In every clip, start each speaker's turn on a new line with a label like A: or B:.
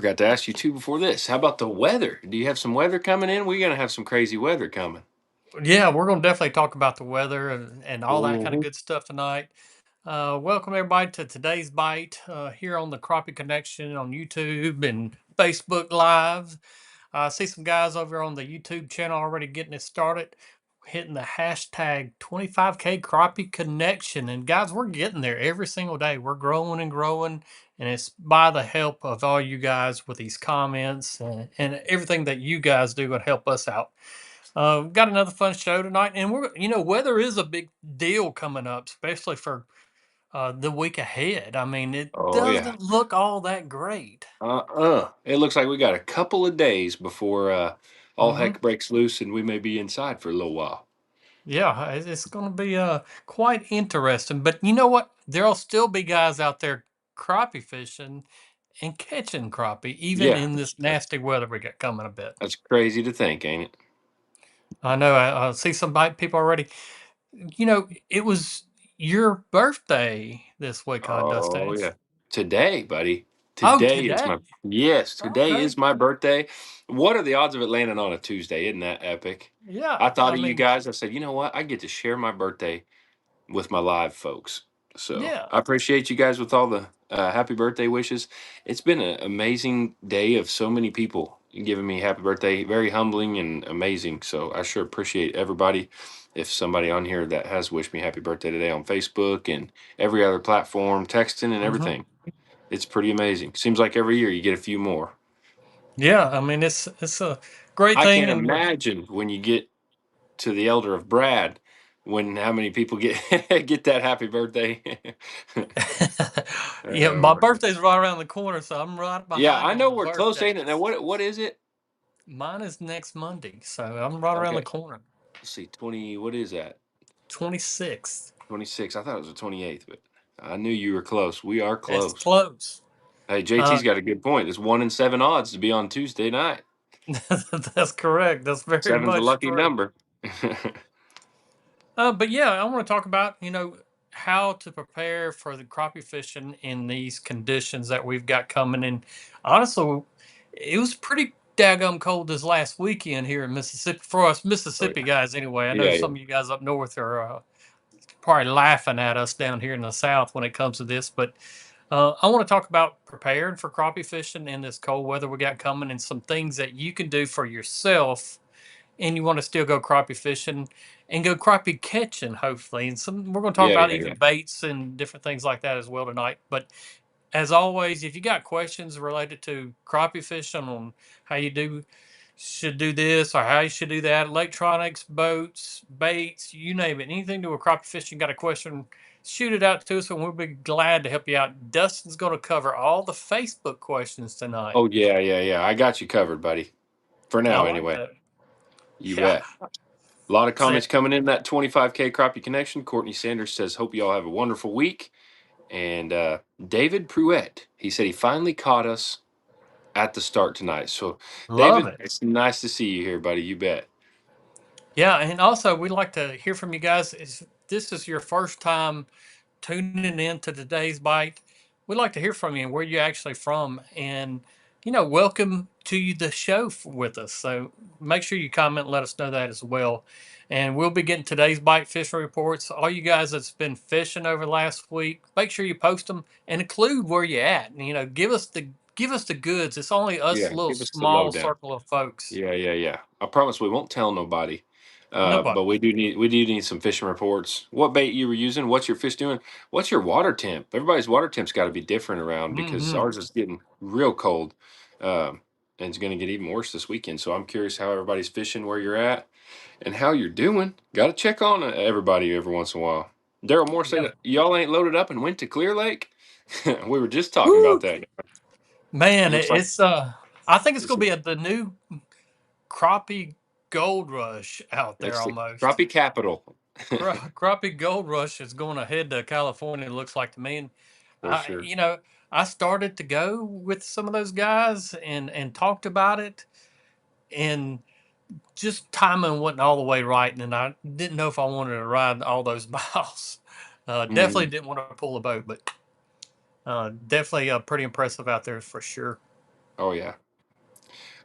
A: forgot to ask you too before this. How about the weather? Do you have some weather coming in? We're gonna have some crazy weather coming.
B: Yeah, we're going to definitely talk about the weather and all that kind of
A: Hmm.
B: good stuff tonight. Welcome everybody to today's bite here on the Crappie Connection on YouTube and Facebook Live. I see some guys over on the YouTube channel already getting it started, hitting the hashtag 25K Crappie Connection. And guys, we're getting there every single day. We're growing and growing, and it's by the help of all you guys with these comments and everything that you guys do to help us out. We've got another fun show tonight, and weather is a big deal coming up, especially for the week ahead. I mean, it
A: Oh yeah.
B: doesn't look all that great.
A: It looks like we got a couple of days before all
B: Hmm.
A: heck breaks loose, and we may be inside for a little while.
B: Yeah, it's going to be quite interesting. But you know what? There'll still be guys out there crappie fishing and catching crappie, even
A: Yeah,
B: in this
A: that's,
B: nasty weather we got coming a bit.
A: that's crazy to think, ain't it?
B: I know. I see some people already. It was your birthday this week,
A: Oh
B: Dustin.
A: yeah. Today, buddy.
B: Oh,
A: Today is my
B: today.
A: yes. Today
B: Okay.
A: is my birthday. What are the odds of it landing on a Tuesday? Isn't that epic?
B: Yeah.
A: I thought
B: I
A: of you
B: mean,
A: guys. I said, you know what? I get to share my birthday with my live folks. So
B: yeah.
A: I appreciate you guys with all the happy birthday wishes. It's been an amazing day of so many people giving me happy birthday. Very humbling and amazing. So I sure appreciate everybody. If somebody on here that has wished me happy birthday today on Facebook and every other platform, texting and
B: Hmm.
A: everything, it's pretty amazing. Seems like every year you get a few more.
B: Yeah. I mean, it's a great
A: I
B: thing,
A: can't
B: and we're
A: imagine when you get to the elder of Brad when how many people get get that happy birthday.
B: yeah. My
A: Oh,
B: birthday's right around the corner, so I'm right
A: yeah,
B: behind
A: I
B: you on
A: know
B: the
A: we're close, ain't it? Now,
B: birthdays.
A: what is it?
B: Mine is next Monday, so I'm right around the
A: Okay,
B: corner.
A: let's see, 20. What is that?
B: 26th.
A: 26. I thought it was the 28th, but I knew you were close. We are
B: That's
A: close.
B: close.
A: Hey, JT's
B: Uh,
A: got a good point. It's 1 in 7 odds to be on Tuesday night.
B: that's correct. That's very
A: Seven's a
B: much
A: lucky
B: true.
A: number.
B: But yeah, I want to talk about, how to prepare for the crappie fishing in these conditions that we've got coming in. Honestly, it was pretty daggum cold this last weekend here in Mississippi for us
A: Oh
B: Mississippi
A: yeah,
B: guys. Anyway, I know
A: yeah, yeah.
B: some of you guys up north are probably laughing at us down here in the south when it comes to this, but I want to talk about preparing for crappie fishing in this cold weather we got coming, and some things that you can do for yourself and you want to still go crappie fishing and go crappie catching, hopefully. And we're going to talk
A: Yeah,
B: about
A: yeah,
B: even
A: yeah.
B: baits and different things like that as well tonight. But as always, if you got questions related to crappie fishing on how you should do this or how you should do that, electronics, boats, baits, you name it, anything to do with crappie fishing, got a question, shoot it out to us and we'll be glad to help you out. Dustin's going to cover all the Facebook questions tonight.
A: Oh yeah, yeah, yeah. I got you covered, buddy. For
B: I
A: now,
B: like
A: anyway.
B: that.
A: You
B: Yeah.
A: bet. A lot of
B: Say,
A: comments coming in that 25K crappie connection. Courtney Sanders says, "Hope you all have a wonderful week." And David Pruitt, he said he finally caught us at the start tonight. So,
B: love
A: David,
B: it.
A: it's nice to see you here, buddy. You bet.
B: Yeah, and also we'd like to hear from you guys. Is this is your first time tuning in to today's bite? We'd like to hear from you and where you're actually from, and welcome to the show with us. So make sure you comment, and let us know that as well. And we'll be getting today's bite fishing reports. All you guys that's been fishing over the last week, make sure you post them and include where you're at. And, give us the goods. It's only us
A: Yeah,
B: little
A: give us the
B: small
A: lowdown.
B: circle of folks.
A: Yeah, yeah, yeah. I promise we won't tell nobody.
B: Nobody.
A: But we do need some fishing reports. What bait you were using? What's your fish doing? What's your water temp? Everybody's water temp's got to be different around because
B: Hmm.
A: ours is getting real cold, um, and it's going to get even worse this weekend. So I'm curious how everybody's fishing, where you're at, and how you're doing. Got to check on everybody every once in a while. Daryl Moore said
B: Yeah.
A: y'all ain't loaded up and went to Clear Lake. We were just talking about
B: Woo!
A: that.
B: Man,
A: Looks like
B: I think it's
A: it's,
B: gonna be the new crappie gold rush out there
A: it's the
B: almost.
A: crappie capital
B: Crappie gold rush is going to head to California. It looks like to me, and
A: for sure.
B: I started to go with some of those guys and talked about it, and just timing wasn't all the way right, and I didn't know if I wanted to ride all those miles. Definitely
A: Mhm.
B: didn't want to pull a boat, but definitely pretty impressive out there for sure.
A: Oh yeah.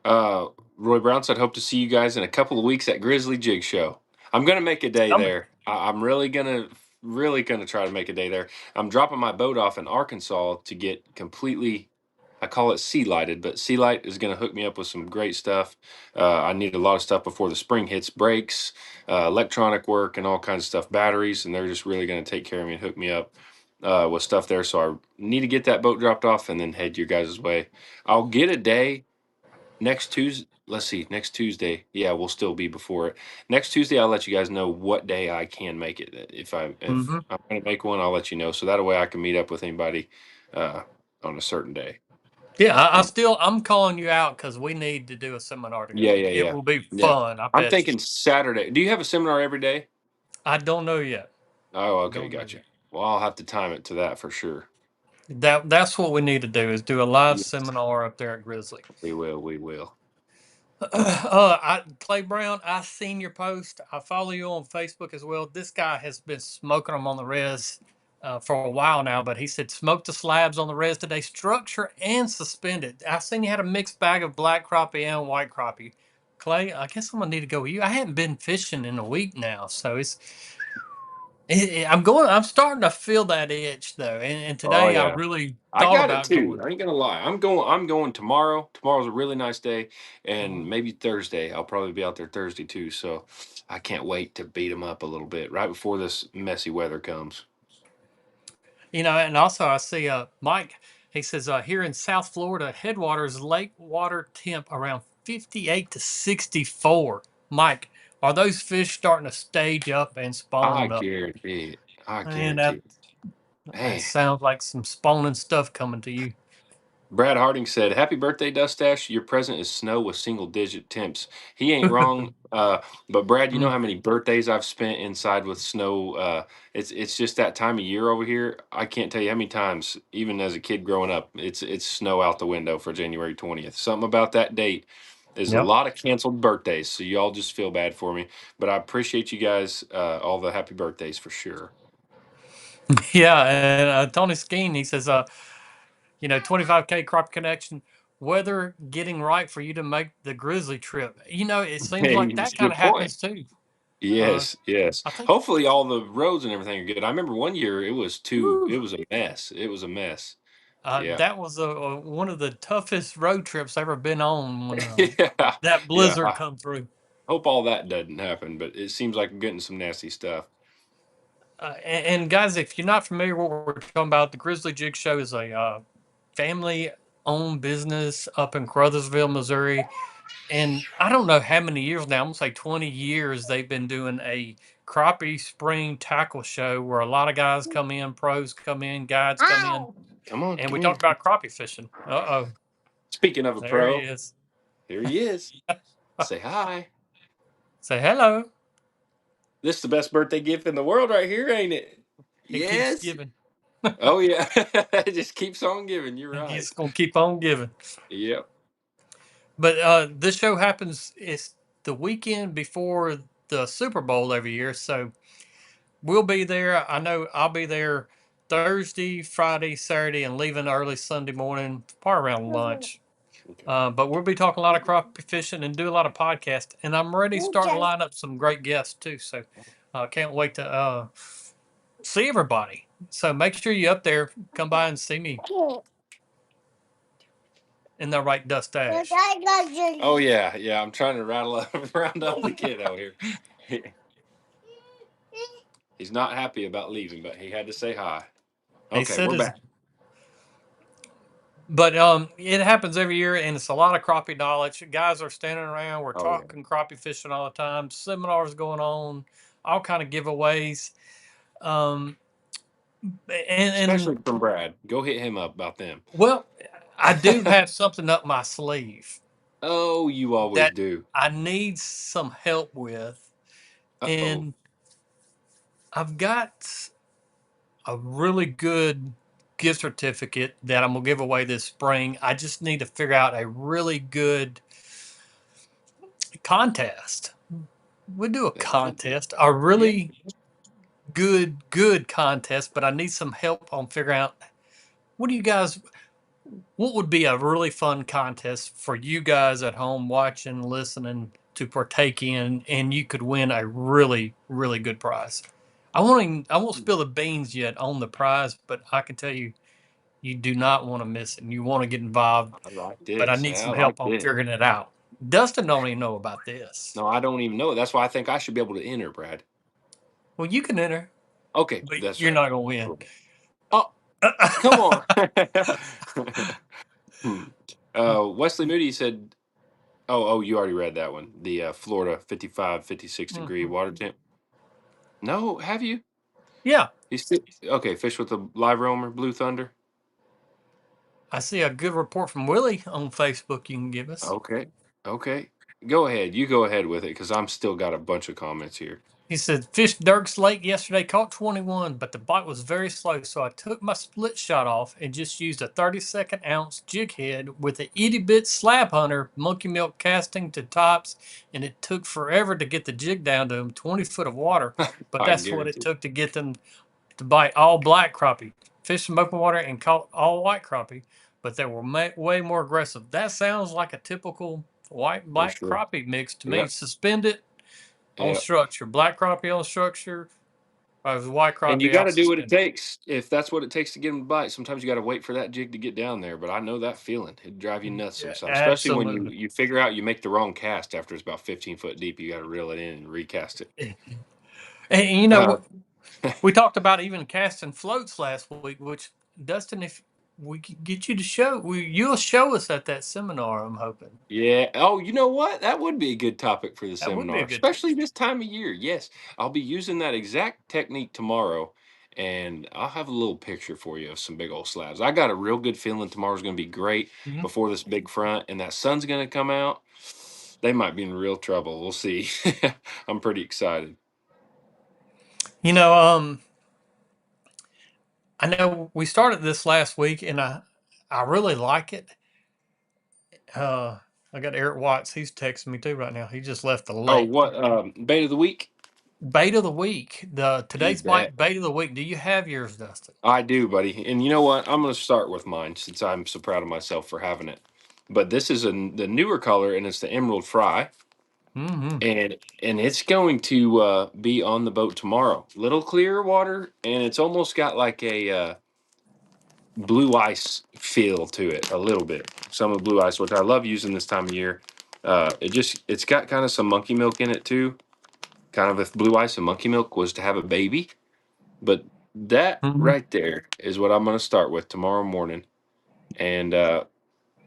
A: Uh, Roy Brown said, "Hope to see you guys in a couple of weeks at Grizzly Jig Show." I'm gonna make a day
B: Coming.
A: there. I'm really gonna try to make a day there. I'm dropping my boat off in Arkansas to get completely. I call it sea lighted, but Sea Light is going to hook me up with some great stuff. I need a lot of stuff before the spring hits, brakes, electronic work, and all kinds of stuff, batteries, and they're just really going to take care of me and hook me up with stuff there. So I need to get that boat dropped off and then head your guys' way. I'll get a day next Tuesday. Let's see, next Tuesday. Yeah, we'll still be before it. Next Tuesday, I'll let you guys know what day I can make it. If
B: Hmm.
A: I'm going to make one, I'll let you know. So that way I can meet up with anybody uh, on a certain day.
B: Yeah, I
A: Um,
B: still I'm calling you out because we need to do a seminar
A: yeah,
B: together.
A: yeah,
B: It
A: yeah,
B: will be
A: yeah.
B: fun. I
A: I'm
B: bet you.
A: thinking Saturday. Do you have a seminar every day?
B: I don't know yet.
A: Oh, okay,
B: Don't know
A: gotcha.
B: yet.
A: Well, I'll have to time it to that for sure.
B: That's what we need to do is do a live
A: Yes,
B: seminar up there at Grizzly.
A: we will. We will.
B: Clay Brown, I seen your post. I follow you on Facebook as well. This guy has been smoking them on the res for a while now, but he said smoke the slabs on the res today, structure and suspended. I seen you had a mixed bag of black crappie and white crappie. Clay, I guess I'm gonna need to go with you. I haven't been fishing in a week now, so I'm going. I'm starting to feel that itch though, and
A: Oh
B: today I
A: yeah.
B: really
A: I
B: thought
A: got it
B: about
A: too.
B: going.
A: I ain't gonna lie. I'm going tomorrow. Tomorrow's a really nice day,
B: Mhm.
A: and maybe Thursday. I'll probably be out there Thursday too. So I can't wait to beat them up a little bit right before this messy weather comes.
B: And also I see Mike. He says here in South Florida, headwaters lake water temp around 58 to 64. Mike, are those fish starting to stage up and
A: I
B: spawn up?
A: guarantee it. I
B: Man,
A: guarantee it.
B: that
A: Man.
B: sounds like some spawning stuff coming to you.
A: Brad Harding said, "Happy birthday, Dustache. Your present is snow with single digit temps." He ain't wrong. But Brad, you know
B: Mm,
A: how many birthdays I've spent inside with snow. It's just that time of year over here. I can't tell you how many times, even as a kid growing up, it's snow out the window for January 20th. Something about that date is a
B: yep.
A: lot of canceled birthdays. So y'all just feel bad for me. But I appreciate you guys, all the happy birthdays for sure.
B: Yeah, and Tony Skeen, he says, 25K crop connection, weather getting right for you to make the Grizzly trip. It seems
A: Hey,
B: like
A: it's
B: that
A: a
B: kind
A: good
B: of
A: point.
B: happens too. Uh,
A: Yes, yes.
B: I think,
A: Hopefully all the roads and everything are good. I remember one year
B: woo,
A: it was a mess. It was a mess. Yeah.
B: that was one of the toughest road trips I've ever been on when
A: Yeah.
B: that
A: Yeah.
B: blizzard
A: I
B: come through.
A: hope all that doesn't happen, but it seems like we're getting some nasty stuff.
B: And guys, if you're not familiar with what we're talking about, the Grizzly Jig Show is a family owned business up in Crothersville, Missouri. And I don't know how many years now, I'm going to say 20 years, they've been doing a crappie spring tackle show where a lot of guys come in, pros come in, guides come in,
A: Come on,
B: and
A: come
B: we talk
A: here.
B: about crappie fishing. Uh-oh,
A: Speaking of a
B: there he
A: pro,
B: is.
A: here he is. Say hi.
B: Say hello.
A: This is the best birthday gift in the world right here, ain't it?
B: He keeps
A: Yes.
B: giving.
A: Oh yeah. It just keeps on giving. You're right.
B: He's going to keep on giving.
A: Yep.
B: But this show happens, it's the weekend before the Super Bowl every year. So we'll be there. I know I'll be there Thursday, Friday, Saturday, and leaving early Sunday morning, probably around lunch.
A: Okay.
B: But we'll be talking a lot of crappie fishing and do a lot of podcasts. And I'm ready starting to line up some great guests too. So I can't wait to see everybody. So make sure you up there, come by and see me in the right dust ash.
A: Oh yeah, yeah. I'm trying to rattle up, round up the kiddo here. He's not happy about leaving, but he had to say hi.
B: He
A: Okay,
B: said
A: we're
B: his
A: back.
B: But it happens every year, and it's a lot of crappie knowledge. Guys are standing around. We're
A: Oh yeah,
B: talking crappie fishing all the time. Seminars going on, all kind of giveaways. Um, and
A: especially from Brad. Go hit him up about them.
B: well, I do have something up my sleeve
A: Oh, you always
B: that
A: do.
B: I need some help with,
A: Oh,
B: and I've got a really good gift certificate that I'm gonna give away this spring. I just need to figure out a really good contest. We'll do a contest, a
A: yeah.
B: really good contest, but I need some help on figuring out what do you guys what would be a really fun contest for you guys at home watching, listening to partake in, and you could win a really, really good prize? I won't spill the beans yet on the prize, but I can tell you, you do not want to miss it, and you want to get involved.
A: I like
B: But I
A: this.
B: need
A: Yeah, I
B: some
A: like
B: help on
A: this.
B: figuring it out. Dustin don't even know about this.
A: No, I don't even know. That's why I think I should be able to enter, Brad.
B: Well, you can enter,
A: Okay,
B: but
A: that's
B: you're
A: right.
B: not gonna win.
A: Cool. Oh, come on. Hmm. Wesley Moody said, oh, you already read that one. The Florida 55, 56 degree
B: Mhm.
A: water temp. No, have you?
B: Yeah,
A: Okay, fish with a live roamer, Blue Thunder.
B: I see a good report from Willie on Facebook. You can give us.
A: Okay, okay. Go ahead. You go ahead with it because I'm still got a bunch of comments here.
B: He said, fished Dirk's Lake yesterday, caught 21, but the bite was very slow, so I took my split shot off and just used a 32nd ounce jig head with an itty bit slab hunter, monkey milk casting to tops, and it took forever to get the jig down to him, 20 foot of water, but
A: I
B: that's what it
A: guarantee.
B: took to get them to bite all black crappie. Fished some open water and caught all white crappie, but they were way more aggressive. That sounds like a typical white
A: For
B: black
A: sure.
B: crappie mix to me.
A: Yeah,
B: Suspend it on
A: yeah.
B: structure. Black crappie on structure. White
A: And you
B: crappie
A: got
B: out
A: to do what it
B: suspended.
A: takes. If that's what it takes to get them to bite, sometimes you got to wait for that jig to get down there. But I know that feeling. It'd drive you nuts
B: Yeah,
A: sometimes, especially when you
B: absolutely.
A: you figure out you make the wrong cast after it's about 15 foot deep. You got to reel it in and recast it.
B: And you know,
A: Uh,
B: we talked about even casting floats last week, which Dustin, if we could get you to show, you'll show us at that seminar. I'm hoping
A: Yeah. Oh, you know what? That would be a good topic for the
B: that would be a
A: seminar,
B: good.
A: especially this time of year. Yes, I'll be using that exact technique tomorrow, and I'll have a little picture for you of some big old slabs. I got a real good feeling tomorrow's going to be great
B: Mhm.
A: before this big front, and that sun's going to come out. They might be in real trouble. We'll see. I'm pretty excited.
B: You know, I know we started this last week, and I really like it. Uh, I got Eric Watts. He's texting me too right now. He just left the
A: Oh,
B: lake.
A: what bait of the week?
B: Bait of the week. The
A: You
B: today's
A: bet.
B: bite of the week. Do you have yours, Dustin?
A: I do, buddy. And you know what? I'm going to start with mine since I'm so proud of myself for having it. But this is the newer color, and it's the Emerald Fry.
B: Mm-hmm.
A: And it's going to be on the boat tomorrow. Little clearer water, and it's almost got like a blue ice feel to it, a little bit. Some of blue ice, which I love using this time of year. It's got kind of some monkey milk in it too. Kind of if blue ice and monkey milk was to have a baby. But that
B: Mm-hmm.
A: right there is what I'm going to start with tomorrow morning. And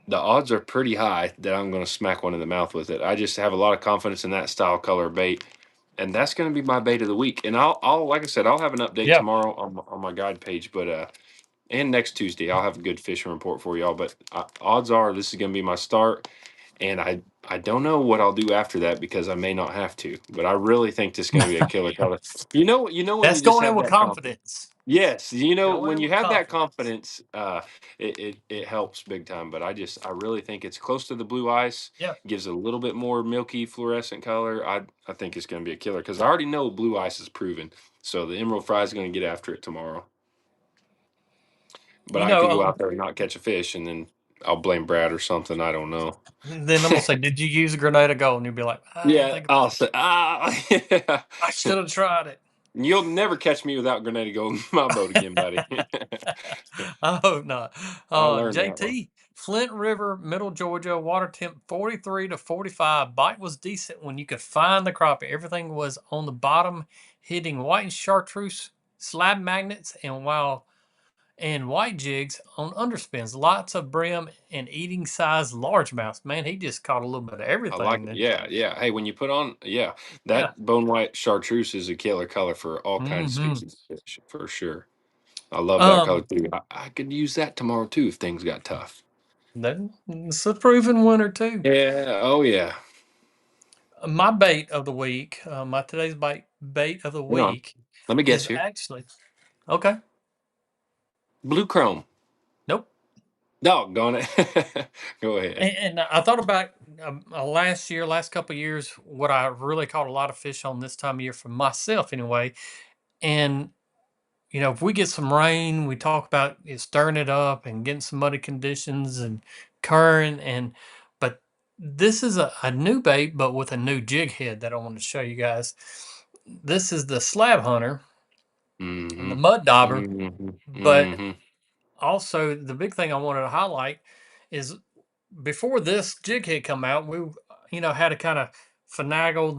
A: the odds are pretty high that I'm going to smack one in the mouth with it. I just have a lot of confidence in that style color bait, and that's going to be my bait of the week. And I'll like I said, I'll have an update
B: Yeah.
A: tomorrow on my guide page, but and next Tuesday I'll have a good fishing report for y'all. But odds are this is going to be my start, and I don't know what I'll do after that because I may not have to. But I really think this is going to be a killer color. You know when you
B: That's
A: just
B: going in
A: have
B: with
A: that confidence.
B: confidence.
A: Yes,
B: Going
A: when
B: in
A: you
B: with
A: have that
B: confidence.
A: confidence, it helps big time. But I really think it's close to the blue ice,
B: Yeah.
A: gives it a little bit more milky fluorescent color. I think it's going to be a killer because I already know blue ice is proven. So the Emerald Fry is going to get after it tomorrow. But
B: You
A: I
B: know,
A: could go out there and not catch a fish, and then I'll blame Brad or something. I don't know.
B: then I'm gonna say, did you use a grenade of gold? And you'll be like, I didn't
A: Yeah,
B: think about
A: I'll
B: it.
A: say yeah.
B: I should have tried it.
A: You'll never catch me without grenade go in my boat again, buddy.
B: I hope not.
A: I learned that one.
B: JT, Flint River, Middle Georgia, water temp 43 to 45. Bite was decent when you could find the crappie. Everything was on the bottom, hitting white and chartreuse slab magnets, and white jigs on underspins. Lots of brim and eating size largemouths. Man, he just caught a little bit of
A: I like
B: everything
A: it.
B: then.
A: Yeah, yeah. Hey, when you put on, yeah,
B: Yeah.
A: that bone white chartreuse is a killer color for all kinds of
B: Hmm.
A: species of fish, for sure. I love that color
B: Um,
A: too. I could use that tomorrow too if things got tough.
B: that's a proven winner too.
A: Yeah. Oh yeah.
B: My bait of the week, my today's bait of the
A: Hang on.
B: week
A: Let me guess
B: is
A: here.
B: actually okay.
A: Blue chrome.
B: Nope.
A: Doggone it. Go ahead.
B: And I thought about last couple of years, what I really caught a lot of fish on this time of year for myself anyway. And if we get some rain, we talk about it stirring it up and getting some muddy conditions and current but this is a new bait, but with a new jig head that I want to show you guys. This is the Slab Hunter and the
A: Mm-hmm.
B: Mud Dauber,
A: Mm-hmm.
B: but
A: Mm-hmm.
B: also the big thing I wanted to highlight is before this jig head come out, we had to kind of finagle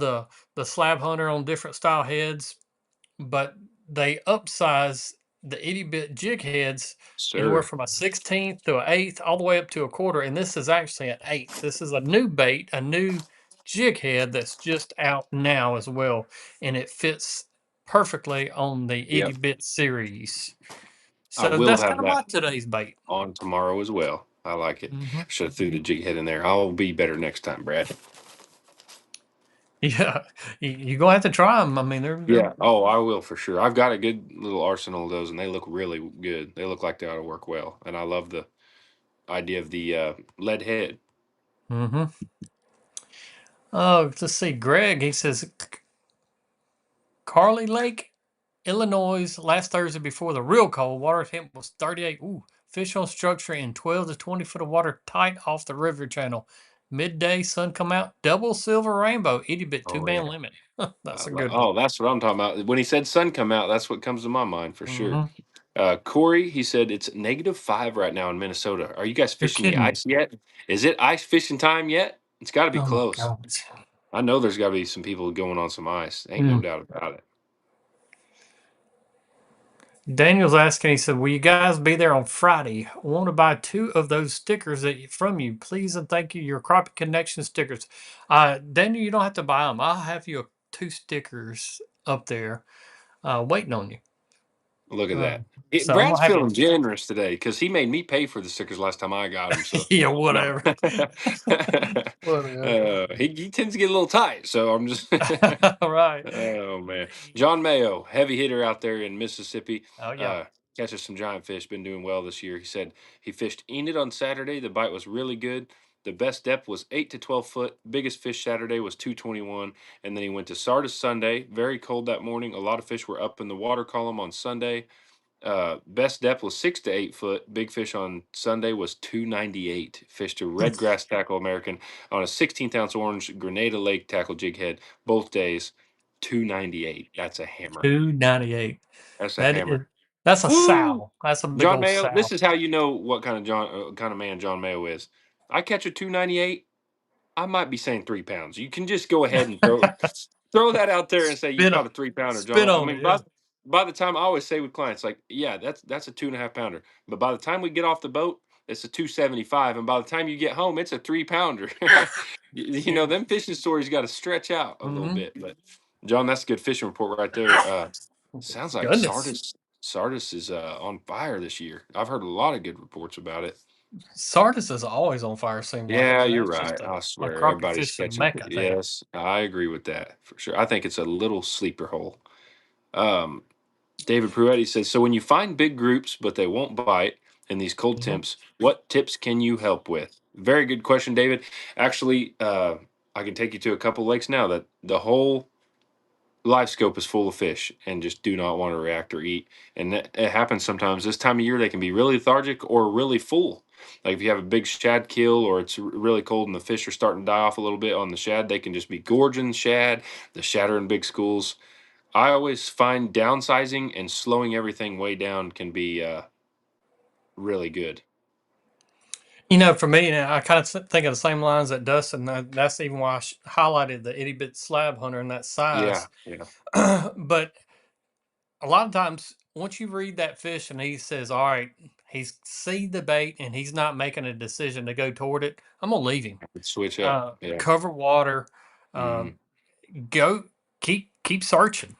B: the Slab Hunter on different style heads, but they upsize the itty bit jig heads anywhere
A: Sir.
B: from a 16th to an eighth, all the way up to a quarter. And this is actually an eighth. This is a new bait, a new jig head that's just out now as well, and it fits perfectly on the itty
A: Yep.
B: bit series.
A: I
B: So
A: will
B: that's
A: have
B: kind of
A: that
B: my today's bait.
A: on tomorrow as well. I like it.
B: Hmm.
A: I should have threw the jig head in there. I'll be better next time, Brad.
B: Yeah, you're gonna have to try them. I mean, they're
A: Yeah. Oh, I will for sure. I've got a good little arsenal of those, and they look really good. They look like they ought to work well, and I love the idea of the lead head.
B: hmm. Oh, let's see. Greg, he says Carly Lake, Illinois, last Thursday before the real cold, water temp was 38. Ooh, fish on structure in 12 to 20 foot of water tight off the river channel. Midday, sun come out, double silver rainbow, itty bit, two
A: Oh
B: man
A: yeah.
B: limit. That's a good one.
A: Oh, that's what I'm talking about. When he said sun come out, that's what comes to my mind for sure.
B: Hmm.
A: Corey, he said it's -5 right now in Minnesota. Are you guys
B: You're
A: fishing the
B: kidding me.
A: ice yet? Is it ice fishing time yet? It's got to be
B: Oh my
A: close.
B: God.
A: I know there's got to be some people going on some ice. Ain't no
B: Mm.
A: doubt about it.
B: Daniel's asking, he said, will you guys be there on Friday? I want to buy two of those stickers from you. Please and thank you. Your Crappie Connection stickers. Daniel, you don't have to buy them. I'll have you two stickers up there waiting on you.
A: Look at
B: Uh,
A: that.
B: so I'm
A: Brad's
B: gonna have you.
A: feeling generous today because he made me pay for the stickers last time I got them. So
B: Yeah,
A: no,
B: whatever. Whatever.
A: he tends to get a little tight. So I'm just
B: All right.
A: oh man, John Mayo, heavy hitter out there in Mississippi,
B: Oh yeah.
A: uh, catches some giant fish. Been doing well this year. He said he fished Enid on Saturday. The bite was really good. The best depth was 8 to 12 foot. Biggest fish Saturday was 221, and then he went to Sardis Sunday. Very cold that morning. A lot of fish were up in the water column on Sunday. Best depth was 6 to 8 foot. Big fish on Sunday was 298. Fished a red grass tackle American on a 16th ounce orange Grenada Lake tackle jig head both days. 298. That's a hammer.
B: 298.
A: That's a
B: That is
A: hammer.
B: that's a
A: Woo!
B: sow. That's a big
A: John
B: old
A: Mayo. This
B: sow.
A: is how you know what kind of man John Mayo is. I catch a 298. I might be saying 3 pounds. You can just go ahead and throw that out there and say you
B: Spit
A: caught
B: on
A: a 3 pounder,
B: spit
A: John. I
B: on
A: mean,
B: it. Yeah.
A: by the time I always say with clients, like, yeah, that's a 2.5 pounder. But by the time we get off the boat, it's a 275, and by the time you get home, it's a 3 pounder.
B: Yeah.
A: Them fishing stories got to stretch out a little
B: Hmm.
A: bit. But John, that's a good fishing report right there. Sounds like
B: Goodness.
A: Sardis is on fire this year. I've heard a lot of good reports about it.
B: Sardis is always on fire, seem like. I
A: Yeah,
B: mean,
A: you're
B: that's just
A: right. I
B: a
A: swear,
B: crappie
A: everybody's
B: fishing
A: catching.
B: mecca there.
A: Yes, I agree with that for sure. I think it's a little sleeper hole. Um, David Pruetti says, so when you find big groups but they won't bite in these cold
B: Mhm.
A: temps, what tips can you help with? Very good question, David. Actually, I can take you to a couple lakes now that the whole live scope is full of fish and just do not want to react or eat. And it happens sometimes. This time of year, they can be really lethargic or really full. Like if you have a big shad kill or it's really cold and the fish are starting to die off a little bit on the shad, they can just be gorging shad. The shad are in big schools. I always find downsizing and slowing everything way down can be really good.
B: For me, and I kind of think of the same lines that Dustin. That's even why highlighted the itty bit slab hunter in that
A: Yeah,
B: size.
A: yeah,
B: But a lot of times, once you read that fish and he says, "All right," he's see the bait and he's not making a decision to go toward it. I'm gonna leave him.
A: switch up. Yeah,
B: Cover water. Uh,
A: hmm,
B: go keep searching.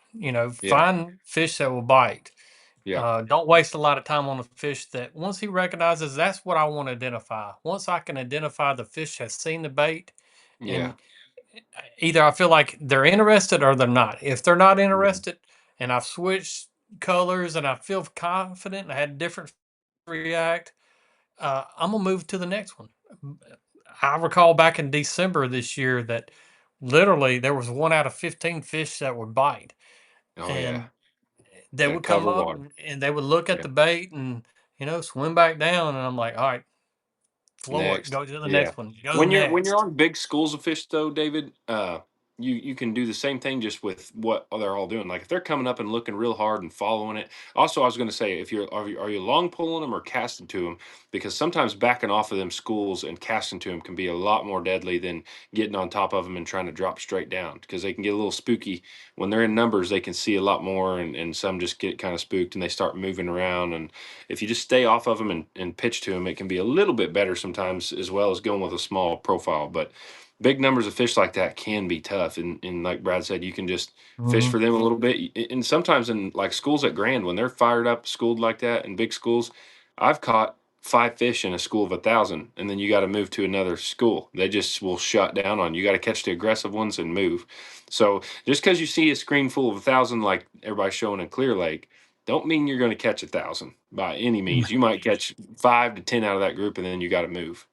A: yeah,
B: Find fish that will bite.
A: yeah,
B: Don't waste a lot of time on a fish that once he recognizes that's what I want to identify. Once I can identify the fish has seen the bait,
A: yeah,
B: and either I feel like they're interested or they're not. If they're not
A: mhm,
B: interested, and I've switched colors and I feel confident and I had different react, I'm gonna move to the next one. I recall back in December this year that literally there was one out of 15 fish that would bite,
A: oh yeah,
B: and they would come
A: cover
B: up
A: water.
B: and they would look at
A: Yeah.
B: the bait and, swim back down. And I'm like, all right, floor it,
A: Next.
B: go to the
A: Yeah.
B: next one, go
A: When you're
B: next.
A: on big schools of fish though, David, you can do the same thing just with what they're all doing. Like if they're coming up and looking real hard and following it. Also, I was going to say if are you long pulling them or casting to them, because sometimes backing off of them schools and casting to them can be a lot more deadly than getting on top of them and trying to drop straight down, because they can get a little spooky when they're in numbers. They can see a lot more, and some just get kind of spooked and they start moving around. And if you just stay off of them and pitch to them, it can be a little bit better sometimes, as well as going with a small profile. But big numbers of fish like that can be tough. And like Brad said, you can just fish
B: Mhm.
A: for them a little bit. And sometimes in like schools at Grand, when they're fired up, schooled like that in big schools, I've caught 5 fish in a school of 1,000, and then you got to move to another school. They just will shut down on you. You got to catch the aggressive ones and move. So just because you see a screen full of 1,000, like everybody's showing in Clear Lake, don't mean you're going to catch 1,000 by any means. You might catch 5 to 10 out of that group, and then you got to move.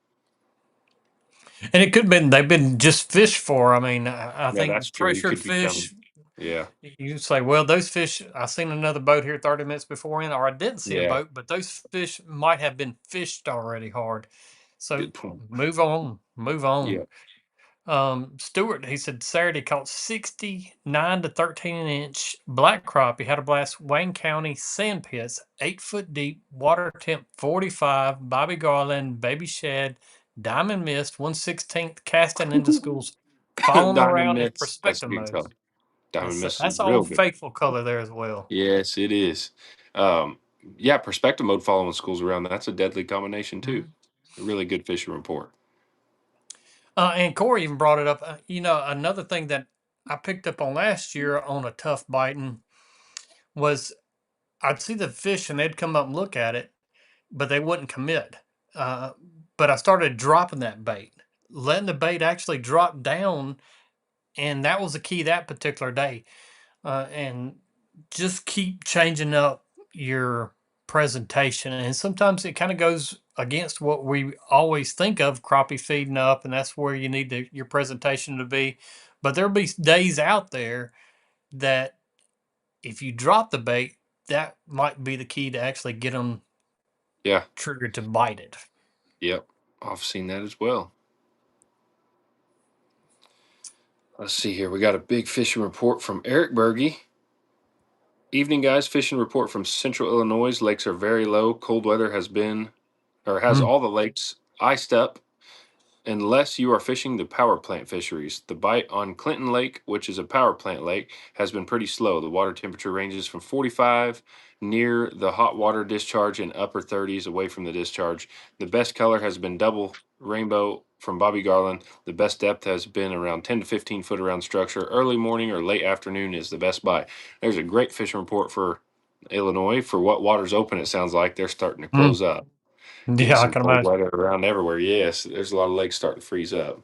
B: And it could have been they've been just fish for. I mean, I
A: Yeah, that's
B: think
A: true. You
B: pressured
A: could be coming.
B: fish.
A: Yeah,
B: You say, well, those fish. I seen another boat here 30 minutes beforehand, or I didn't see a
A: yeah.
B: boat, but those fish might have been fished already hard. So
A: Good point.
B: move on, move on.
A: Yeah.
B: Stewart, he said Saturday caught 69 to 13-inch black crappie. Had a blast. Wayne County sand pits, 8 foot deep, water temp 45. Bobby Garland, baby shad, diamond mist, 1/16 casting into schools, following
A: Diamond
B: around in
A: Mist. That's a
B: perspective
A: good
B: mode.
A: color. Diamond Mist is
B: That's
A: real
B: old
A: good.
B: faithful color there as well.
A: Yes, it is. Um, yeah, perspective mode following schools around. That's a deadly combination too.
B: Mhm.
A: A really good fishing report.
B: And Corey even brought it up. Another thing that I picked up on last year on a tough biting was I'd see the fish and they'd come up and look at it, but they wouldn't commit. Uh, but I started dropping that bait, letting the bait actually drop down, and that was the key that particular day. And just keep changing up your presentation, and sometimes it kind of goes against what we always think of crappie feeding up, and that's where you need your presentation to be. But there'll be days out there that if you drop the bait, that might be the key to actually get them
A: Yeah.
B: triggered to bite it.
A: Yep. I've seen that as well. Let's see here. We got a big fishing report from Eric Berge. Evening, guys. Fishing report from Central Illinois. Lakes are very low. Cold weather has
B: Mm.
A: all the lakes iced up unless you are fishing the power plant fisheries. The bite on Clinton Lake, which is a power plant lake, has been pretty slow. The water temperature ranges from 45 near the hot water discharge and upper 30s away from the discharge. The best color has been double rainbow from Bobby Garland. The best depth has been around 10 to 15 foot around structure. Early morning or late afternoon is the best bite. There's a great fishing report for Illinois. For what water's open, it sounds like they're starting to
B: Mm.
A: close up. Getting
B: Yeah, I
A: some
B: can
A: cold
B: imagine.
A: weather around everywhere. Yes, there's a lot of lakes starting to freeze up.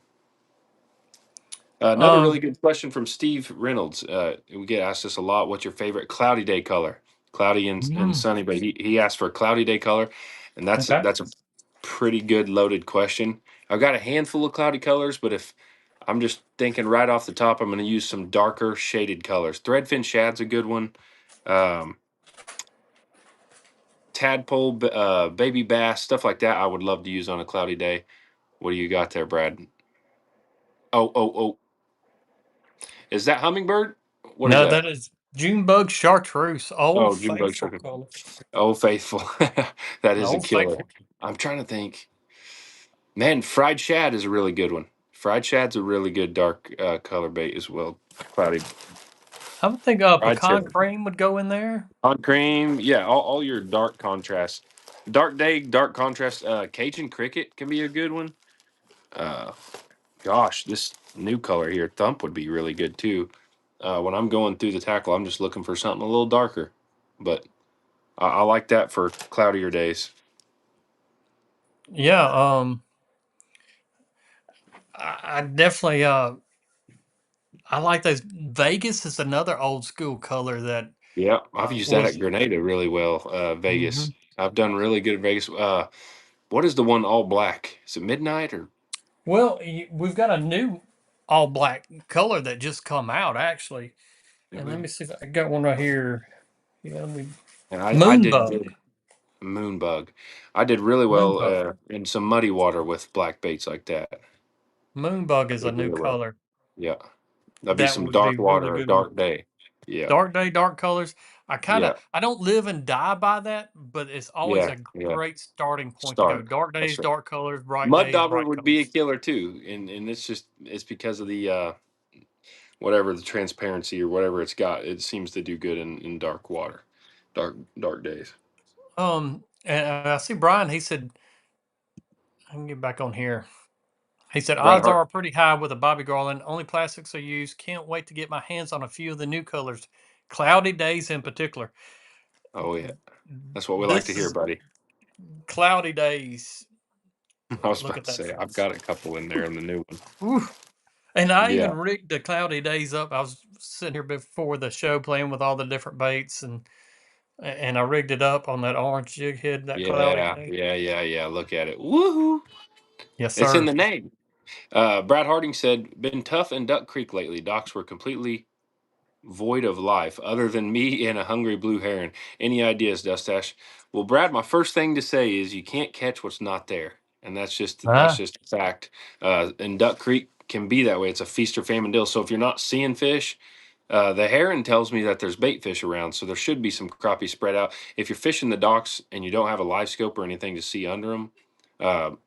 A: Another really
B: Um,
A: good question from Steve Reynolds. We get asked this a lot. What's your favorite cloudy day color? Cloudy and
B: mm,
A: sunny, but he asked for a cloudy day color, and that's
B: okay.
A: that's a pretty good loaded question. I've got a handful of cloudy colors, but if I'm just thinking right off the top, I'm going to use some darker shaded colors. Threadfin shad's a good one. Um, tadpole, baby bass, stuff like that. I would love to use on a cloudy day. What do you got there, Brad? Oh. Is that hummingbird? What is
B: No,
A: that?
B: that is Junebug chartreuse, old
A: Oh, Junebug
B: faithful
A: sugar.
B: color.
A: Oh, faithful. That is a
B: Old
A: killer.
B: faithful.
A: I'm trying to think. Man, fried shad is a really good one. Fried shad's a really good dark color bait as well. Cloudy
B: I would think
A: fried
B: pecan
A: shad.
B: cream would go in there.
A: On cream, yeah, all your dark contrast. Dark day, dark contrast. Cajun cricket can be a good one. Uh, Gosh, this new color here, thump would be really good too. When I'm going through the tackle, I'm just looking for something a little darker, but I like that for cloudier days.
B: Yeah, I definitely I like those. Vegas is another old school color that
A: Yeah, I've used that
B: was.
A: at Grenada really well. Vegas,
B: Mhm.
A: I've done really good at Vegas. What is the one all black? Is it midnight or?
B: Well, we've got a new all black color that just come out actually, and let me see if I got one right here. Yeah,
A: And I did
B: moonbug.
A: good. Moonbug. I did really well
B: Moonbug.
A: in some muddy water with black baits like that.
B: Moonbug
A: I
B: is a
A: did
B: new
A: really well.
B: color.
A: Yeah. That'd be
B: That
A: some
B: would be
A: dark
B: really
A: water or
B: good on
A: dark day. Yeah.
B: dark day, dark colors.
A: Yeah.
B: I don't live and die by that, but it's always
A: Yeah.
B: a
A: Yeah.
B: great starting point to go.
A: Start.
B: Dark days,
A: That's right.
B: dark colors, bright
A: Mud
B: days,
A: dauber
B: bright
A: would be a
B: colors.
A: killer too, and it's because of the whatever the transparency or whatever it's got. It seems to do good in dark water, dark days.
B: And I see Brian. He said, I can get back on here. He said,
A: Brad
B: odds
A: Hart.
B: are pretty high with a Bobby Garland. Only plastics are used. Can't wait to get my hands on a few of the new colors. Cloudy days in particular.
A: Oh yeah, that's what we like to
B: This
A: hear,
B: is
A: buddy.
B: cloudy days.
A: I was
B: Look
A: about
B: at
A: to
B: that
A: say I've
B: face.
A: got a couple in there in the new one.
B: Whew. And I even
A: Yeah,
B: rigged the cloudy days up. I was sitting here before the show playing with all the different baits and I rigged it up on that orange jig head, that cloudy
A: yeah,
B: day.
A: yeah, yeah, yeah. Look at it. Woohoo!
B: Yes,
A: It's in
B: sir.
A: the name. Brad Harding said, "Been tough in Duck Creek lately. Docks were completely void of life other than me and a hungry blue heron. Any ideas, Dustache?" Well, Brad, my first thing to say is you can't catch what's not there, and that's
B: Ah,
A: just a fact. And Duck Creek can be that way. It's a feast or famine deal. So if you're not seeing fish, the heron tells me that there's bait fish around, so there should be some crappie spread out. If you're fishing the docks and you don't have a live scope or anything to see under them,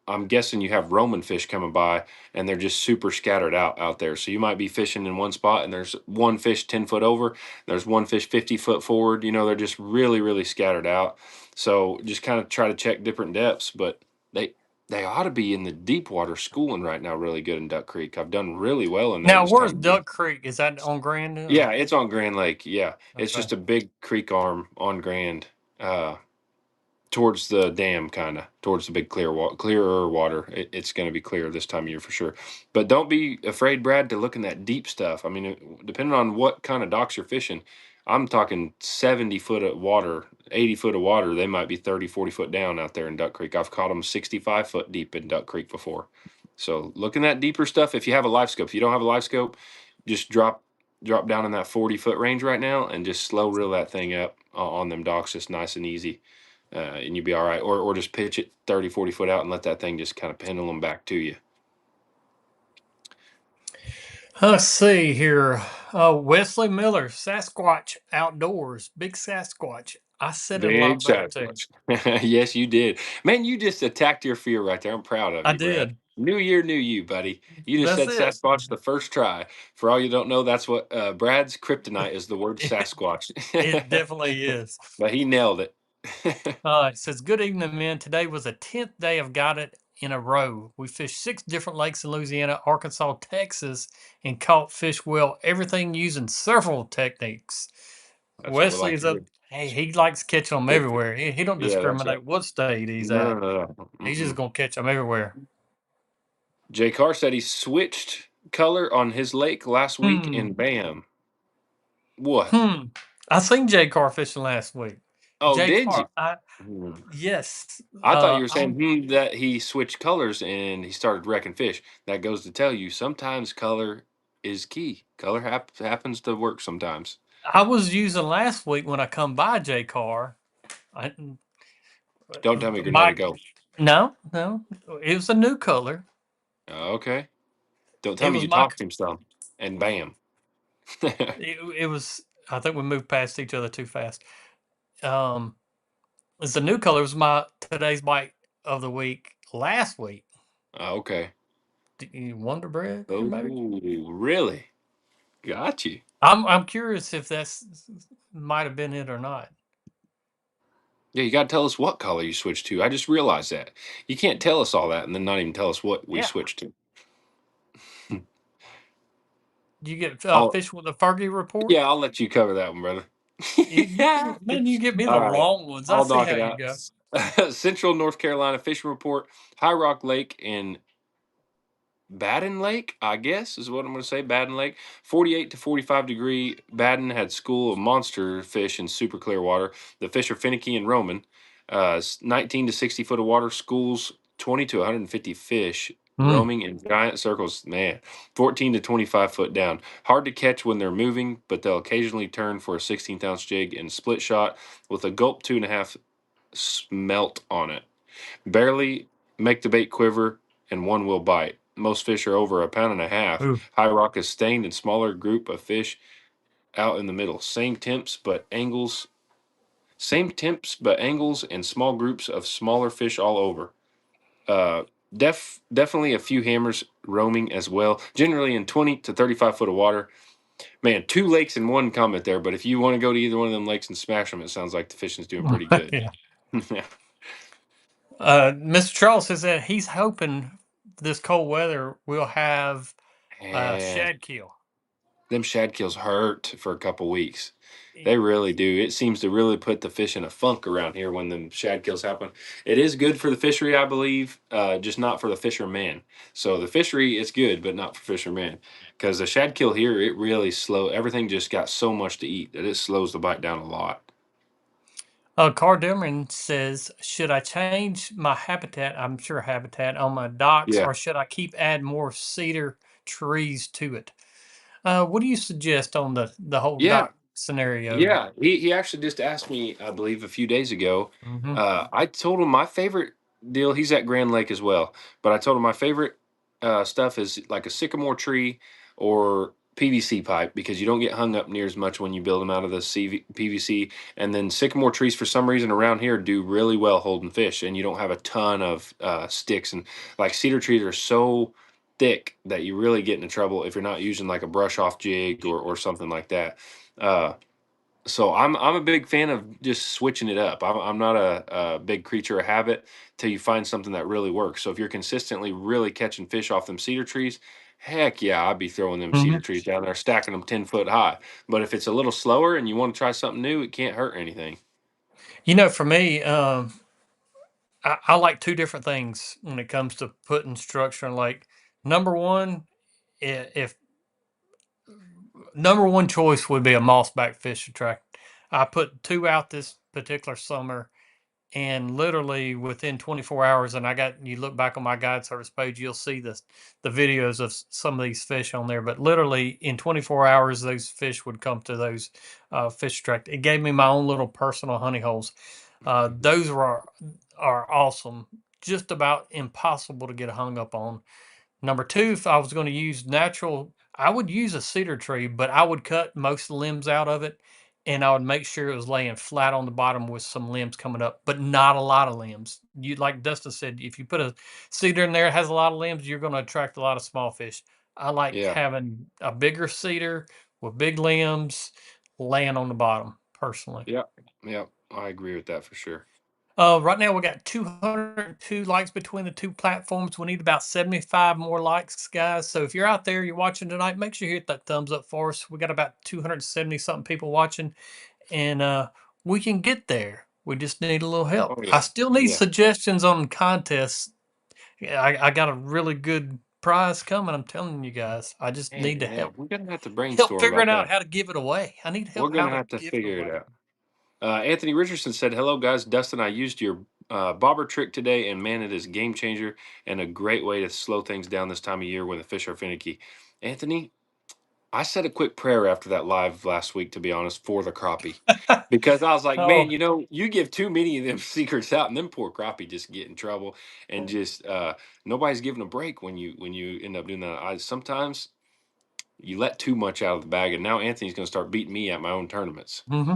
A: I'm guessing you have Roman fish coming by, and they're just super scattered out there. So you might be fishing in one spot, and there's one fish 10 foot over, there's one fish 50 foot forward. They're just really scattered out. So just kind of try to check different depths, but they they ought to be in the deep water schooling right now, really good in Duck Creek. I've done really well in there
B: now
A: this
B: where's
A: time of year.
B: Duck Creek? Is that on Grand?
A: Yeah, it's on Grand Lake. Yeah, it's
B: Okay.
A: just a big creek arm on Grand, uh, towards the dam, kind of towards the big clearer water. It's going to be clear this time of year for sure. But don't be afraid, Brad, to look in that deep stuff. I mean, depending on what kind of docks you're fishing, I'm talking 70 foot of water, 80 foot of water. They might be 30, 40 foot down out there in Duck Creek. I've caught them 65 foot deep in Duck Creek before. So look in that deeper stuff if you have a live scope. If you don't have a live scope, just drop down in that 40 foot range right now and just slow reel that thing up on them docks, just nice and easy, and you'd be all right. Or just pitch it 30, 40 foot out and let that thing just kind of pendulum back to you.
B: Let's see here. Wesley Miller, Sasquatch Outdoors, Big Sasquatch. I said it a
A: Big
B: lot better too.
A: Sasquatch. Yes, you did. Man, you just attacked your fear right there. I'm proud of
B: I
A: you, Brad.
B: did.
A: New year, new you, buddy. You just
B: That's
A: said
B: it.
A: Sasquatch the first try. For all you don't know, that's what Brad's kryptonite is, the word
B: It,
A: Sasquatch.
B: it definitely is.
A: But he nailed it.
B: It says, good evening, men. Today was the 10th day of Got It in a row. We fished 6 different lakes in Louisiana, Arkansas, Texas, and caught fish well, everything using several techniques.
A: That's what we
B: Wesley
A: like
B: is
A: to
B: up.
A: hear.
B: Hey, he likes catching them
A: Stick to it.
B: everywhere. He don't
A: Yeah, that's right.
B: discriminate what state he's
A: No, no,
B: at.
A: no, no.
B: He's just
A: Mm-mm.
B: gonna catch them everywhere.
A: Jay Carr said he switched color on his lake last week,
B: Hmm.
A: and bam. What?
B: Hmm. I seen Jay Carr fishing last week.
A: Oh,
B: Jay
A: did you?
B: Carr. I
A: Hmm.
B: yes.
A: I thought you were
B: I'm.
A: saying that he switched colors and he started wrecking fish. That goes to tell you sometimes color is key. Color happens to work sometimes.
B: I was using last week when I come by Jay Carr. I,
A: Don't tell me
B: my
A: Grenada go.
B: no, it was a new color.
A: Okay. Don't tell
B: It
A: me
B: was
A: you
B: my.
A: talked to him some. And bam.
B: It was. I think we moved past each other too fast. Um, it's a new color. It was my today's bite of the week last week.
A: Okay.
B: Wonder Bread, maybe.
A: Oh, really? Got you.
B: I'm curious if that's might have been it or not.
A: Yeah, you got to tell us what color you switched to. I just realized that. You can't tell us all that and then not even tell us what we
B: Yeah,
A: switched to.
B: you get
A: I'll,
B: fish with a Fergie report.
A: yeah, I'll let you cover that one, brother.
B: You
A: Yeah.
B: man, you get me the
A: All right.
B: long ones. I
A: I'll
B: see
A: knock
B: how
A: it
B: you
A: out.
B: go.
A: Central North Carolina fishing report. High Rock Lake in Baden Lake, I guess is what I'm going to say. Baden Lake, 48 to 45 degree. Baden had school of monster fish in super clear water. The fish are finicky and Roman. 19 to 60 foot of water. Schools 20 to 150 fish.
B: Mm.
A: roaming in giant circles, man, 14 to 25 foot down. Hard to catch when they're moving, but they'll occasionally turn for a 16th ounce jig in split shot with a gulp 2.5 smelt on it. Barely make the bait quiver, and one will bite. Most fish are over a pound and a half.
B: Ooh.
A: High rock is stained and smaller group of fish out in the middle. Same temps but angles and small groups of smaller fish all over. Uh, definitely a few hammers roaming as well. Generally in 20 to 35 foot of water. Man, two lakes in one comment there. But if you want to go to either one of them lakes and smash them, it sounds like the fishing's doing pretty good.
B: Yeah.
A: Yeah.
B: Mr. Charles says that he's hoping this cold weather will have
A: And
B: shad kill.
A: them shad kills hurt for a couple weeks.
B: Y-
A: They really do. It seems to really put the fish in a funk around here when the shad kills happen. It is good for the fishery, I believe, just not for the fishermen. So the fishery is good, but not for fishermen. Because the shad kill here, it really everything just got so much to eat that it slows the bite down a lot.
B: Carl Dillman says, should I change my habitat? I'm sure habitat on my docks,
A: Yeah.
B: or should I keep adding more cedar trees to it? What do you suggest on the whole
A: Yeah.
B: dock scenario?
A: Yeah, he actually just asked me, I believe, a few days ago.
B: Hmm.
A: I told him my favorite deal. He's at Grand Lake as well, but I told him my favorite stuff is like a sycamore tree or PVC pipe because you don't get hung up near as much when you build them out of the PVC. And then sycamore trees, for some reason around here, do really well holding fish, and you don't have a ton of sticks. And like cedar trees are so thick that you really get into trouble if you're not using like a brush off jig or something like that. Uh, so I'm a big fan of just switching it up. I'm not a big creature of habit till you find something that really works. So if you're consistently really catching fish off them cedar trees, heck yeah, I'd be throwing them cedar
B: Hmm.
A: trees down there, stacking them 10 foot high. But if it's a little slower and you want to try something new, it can't hurt anything.
B: For me, I like two different things when it comes to putting structure in lake. Number one, if number one choice would be a mossback fish attract. I put two out this particular summer, and literally within 24 hours, and you look back on my guide service page, you'll see the videos of some of these fish on there. But literally in 24 hours, those fish would come to those fish attract. It gave me my own little personal honey holes. Those are awesome. Just about impossible to get hung up on. Number two, if I was going to use natural, I would use a cedar tree, but I would cut most of the limbs out of it, and I would make sure it was laying flat on the bottom with some limbs coming up, but not a lot of limbs. You like Dustin said, if you put a cedar in there that has a lot of limbs, you're going to attract a lot of small fish. I like
A: Yeah,
B: having a bigger cedar with big limbs laying on the bottom, personally.
A: yeah, yeah. I agree with that for sure.
B: Right now we got 202 likes between the two platforms. We need about 75 more likes, guys. So if you're out there, you're watching tonight, make sure you hit that thumbs up for us. We got about 270 something people watching, and we can get there. We just need a little help.
A: Oh
B: I
A: yeah,
B: still need
A: yeah.
B: suggestions on contests. Yeah, I got a really good prize coming. I'm telling you guys. I just
A: Man,
B: need to
A: yeah,
B: help
A: we're gonna have to
B: help
A: brainstorm
B: figuring
A: about
B: out
A: that.
B: how to give it away. I need
A: We're
B: help how
A: gonna
B: to
A: have to
B: give it
A: figure it
B: away.
A: out. Anthony Richardson said, "Hello, guys. Dustin, I used your bobber trick today, and man, it is a game changer and a great way to slow things down this time of year when the fish are finicky." Anthony, I said a quick prayer after that live last week, to be honest, for the crappie, because I was like,
B: Oh.
A: man, you give too many of them secrets out, and then poor crappie just get in trouble, and just nobody's giving a break when you end up doing that. I sometimes you let too much out of the bag, and now Anthony's going to start beating me at my own tournaments.
B: Hmm.